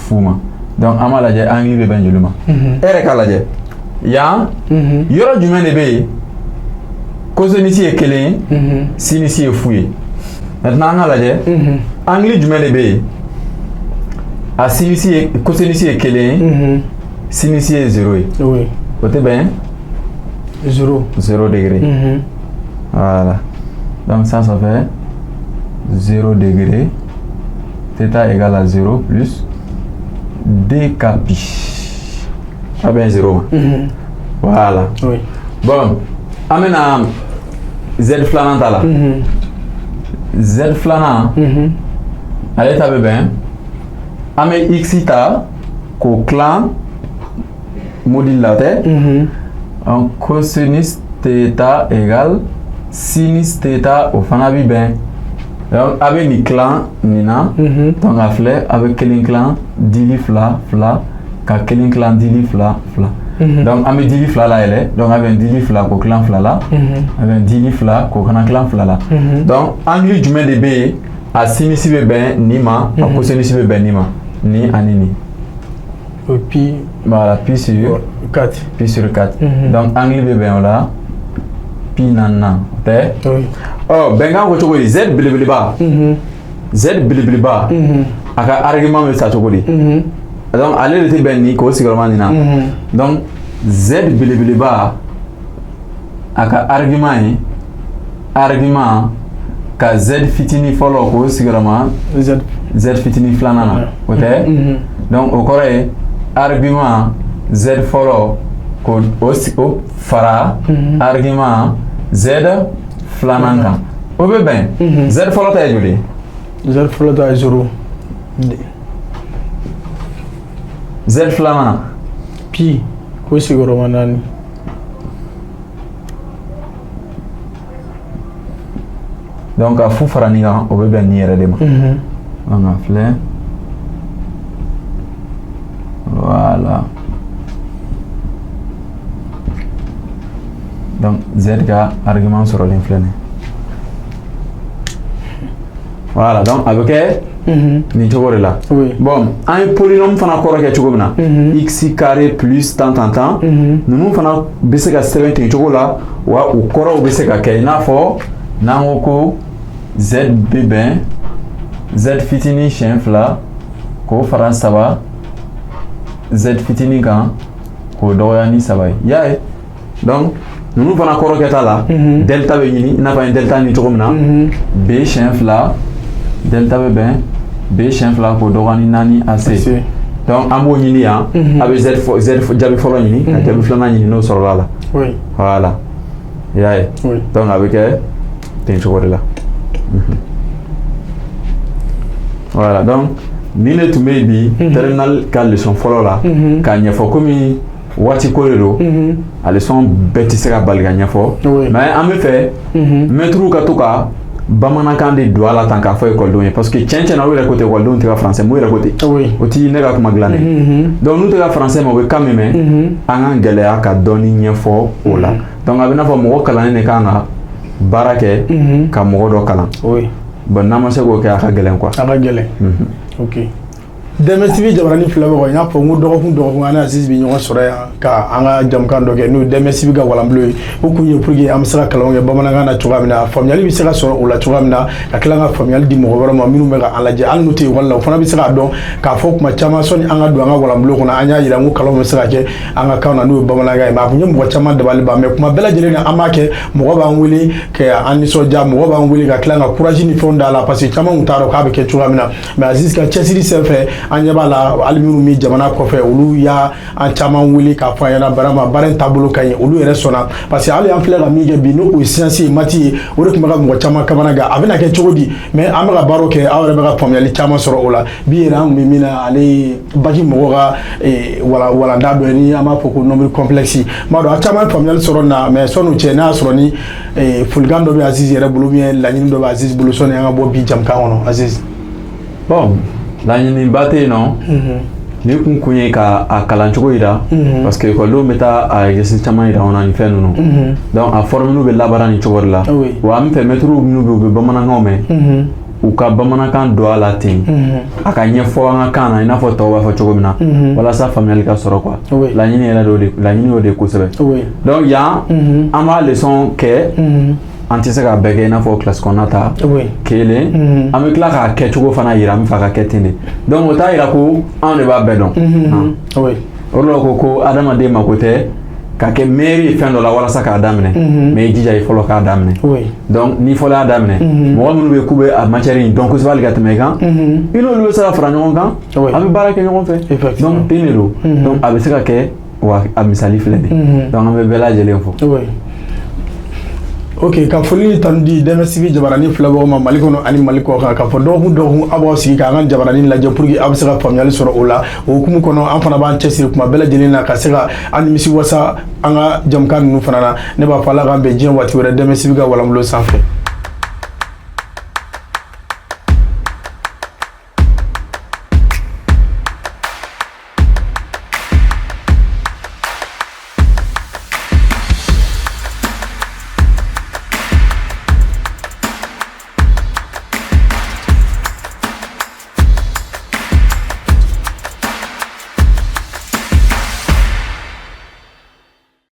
fu ma donc an b'a lajɛ angili bɛ bɛn joli ma e yɛrɛ k'a lajɛ yan yɔrɔ jumɛn de bɛ yen cosinus ye kelen ye sinus ye fu ye maintenant an k'a lajɛ angili jumɛn de bɛ yen a sinus ye cosinus ye kelen ye sinus ye zéro ye o tɛ bɛn 0 degré voilà donc ça fait 0 degré θ égale à 0 plus d k pi a bɛn 0 ma voilà bon an bɛna z filanan ta la z filanan ale ta bɛ bɛn an bɛ x ta k'o tilan modili la o tɛ cosinus θ égale sinus θ o fana bɛ bɛn donc a bɛ nin tilan nin na donc a filɛ a bɛ kelen tilan dili fila fila ka kelen tilan dili fila fila donc an bɛ dili fila la yɛlɛ donc a bɛ dili fila k'o tilan fila la a bɛ dili fila k'o fana tilan fila la donc angili jumɛn de bɛ yen a sinus bɛ bɛn nin ma a cosinus bɛ bɛn nin ma ni ani nin pi voilà pi sur 4 donc angili bɛ bɛn o la pi naaninan o tɛ ɔ bɛnkan ko cogo di z belebeleba a ka argument bɛ ta cogo di donc ale de tɛ bɛn nin k'o sigiyɔrɔma nin na donc z belebeleba aka argument ka z fitini fɔlɔ ko sigirama z fitini filanan na o tɛ donc o kɔrɔ ye argument z fɔlɔ ko o fara argument z filanan kan o bɛ bɛn z fɔlɔ ta ye joli z fɔlɔ ta ye 0 z filanan pi ko sigirama 4 donc a fu fara nin kan o bɛ bɛn nin yɛrɛ de ma donc a filɛ voilà donc z ka argument sɔrɔlen filɛ nin voilà donc a bɛ kɛ nin cogo de la bon an ye polynôme fana kɔrɔ kɛ cogo min na x carré plus tant ninnu fana bɛ se ka sɛbɛn ten cogo la wa u kɔrɔw bɛ se ka kɛ i n'a fɔ n'an ko ko z bɛ bɛn z fitinin siɲɛ 2 k'o fara 3 z fitinin kan k'o dɔgɔya ni 3 ye y'a ye donc ninnu fana kɔrɔ kɛta la delta bɛ ɲini i n'a fɔ an ye delta ɲini cogo min na b siɲɛ 2 delta bɛ bɛn b siɲɛ 2 k'o dɔgɔya ni 4 ac donc an b'o ɲini yan a bɛ z jaabi fɔlɔ ɲini ka jaabi filanan ɲini n'o sɔrɔla la voilà y'a ye donc a bɛ kɛ ten cogo de la voilà donc ni ne tun bɛ yen bi terminal ka leçon fɔlɔ la k'a ɲɛfɔ komi waati ko de don a leçon bɛɛ tɛ se ka bali ka ɲɛfɔ mais an bɛ fɛ maîtres ka to ka bamanankan de don a la tan k'a fɔ ekɔlidenw ye parce que tiɲɛ tiɲɛna u yɛrɛ ko tɛ ekɔlidenw tɛ ka français mɛ u yɛrɛ ko tɛ o ti ne ka kuma dilan dɛ donc n'u tɛ ka français mɛ u bɛ kan min mɛn an ka gɛlɛya ka dɔɔni ɲɛfɔ o la donc a bɛ n'a fɔ mɔgɔ kalannen de kan ka baara kɛ ka mɔgɔ dɔ kalan bon n'an ma se k'o kɛ a ka gɛlɛn quoi a ka gɛlɛn ok Dɛmɛ TV Jabaranin filɛbagaw n y'a fɔ n ko dɔgɔkun an ni Azizi bɛ ɲɔgɔn sɔrɔ yan ka an ka jamukan dɔ kɛ n'o ye Dɛmɛ TV ka walanbulon ye o kun ye pour que an bɛ se ka kalanw kɛ bamanankan na cogoya min na faamuyali bɛ se ka sɔrɔ o la cogoya min na ka tila ka faamuyali di mɔgɔ wɛrɛ ma minnu bɛ ka an lajɛ hali n'u tɛ ekɔli la o fana bɛ se k'a dɔn k'a fɔ kuma caman sɔnni an ka don an ka walanbulon kɔnɔ an y'a yira n ko kalanw bɛ se ka kɛ an ka kan na n'o ye bamanankan ye mais a kun ye mɔgɔ caman dabali ban mais kuma bɛɛ lajɛlen na an b'a kɛ mɔgɔ b'an wele k'an nisɔndiya mɔgɔ b'an wele ka tila ka courage ni fɛnw d'a la parce que caman kun t'a dɔn k'a bɛ kɛ cogoya min na mais Azizi ka cɛsiri senfɛ an ɲɛ b'a la hali minnu bɛ jamana kɔfɛ olu y'a an caman wele k'a fɔ an ɲɛna barama baara in taabolo ka ɲi olu yɛrɛ sɔnna parce que hali an filɛ ka min kɛ bi n'o ye science ye mati ye o de tun bɛ ka mɔgɔ caman kamana gan a bɛna kɛ cogo di mais an bɛ ka baaraw kɛ aw yɛrɛ bɛ ka faamuyali caman sɔrɔ o la bi yɛrɛ an tun bɛ min na ale baki mɔgɔw ka walanda dɔ ye ni an b'a fɔ ko nombre complexe m'a dɔn a caman faamuyali sɔrɔ nin na mais sɔni o cɛ n'a y'a sɔrɔ ni folikan dɔ bɛ Azizi yɛrɛ bolo bien laɲini dɔ bɛ Azizi bolo sɔni an ka bɔ bi jamukan kɔnɔ Azizi. Bon laɲiniba tɛ yen nɔ ni kun ye ka a kalan cogo yira parce que ekɔlidenw bɛ taa a exercice caman yira anw na nin fɛn ninnu donc a formule bɛ labaara nin cogo de la wa an bɛ fɛ maîtres minnu bɛ yen u bɛ bamanankanw mɛn u ka bamanankan don a la ten a ka ɲɛfɔ an ka kan na i n'a fɔ tɔw b'a fɔ cogo min na walasa faamuyali ka sɔrɔ quoi laɲini yɛrɛ laɲini y'o de ye kosɛbɛ donc yan an b'a leçon kɛ an tɛ se k'a bɛɛ kɛ i n'a fɔ classe kɔnɔna ta kelen an bɛ tila k'a kɛcogo fana yira an bɛ fɛ ka kɛ ten de donc o t'a yira ko anw de b'a bɛɛ dɔn o de la ko adamaden mako tɛ ka kɛ maire ye fɛn dɔ la walasa k'a daminɛ mais i jija i fɔlɔ k'a daminɛ donc ni fɔlɔ y'a daminɛ mɔgɔ minnu bɛ k'u bɛ a matière in dɔn kosɛbɛ hali ka tɛmɛ i kan i n'olu bɛ se ka fara ɲɔgɔn kan a bɛ baara kɛ ɲɔgɔn fɛ donc ten de don donc a bɛ se ka kɛ wa a misali filɛ nin ye donc an bɛ bɛɛ lajɛlen fɔ. Ok ka foli ni tanu di Dɛmɛ TV Jabaranin filɛbagaw ma Mali kɔnɔ ani Mali kɔ kan k'a fɔ dɔgɔkun aw b'aw sigi k'an ka Jabaranin lajɛ pour que aw bɛ se ka faamuyali sɔrɔ o la o hukumu kɔnɔ an fana b'an cɛsiri kuma bɛɛ lajɛlen na ka se ka an nimisi wasa an ka jamukan ninnu fana na ne b'a fɔ Ala k'an bɛn diɲɛ waati wɛrɛ Dɛmɛ TV ka walanbulon sanfɛ.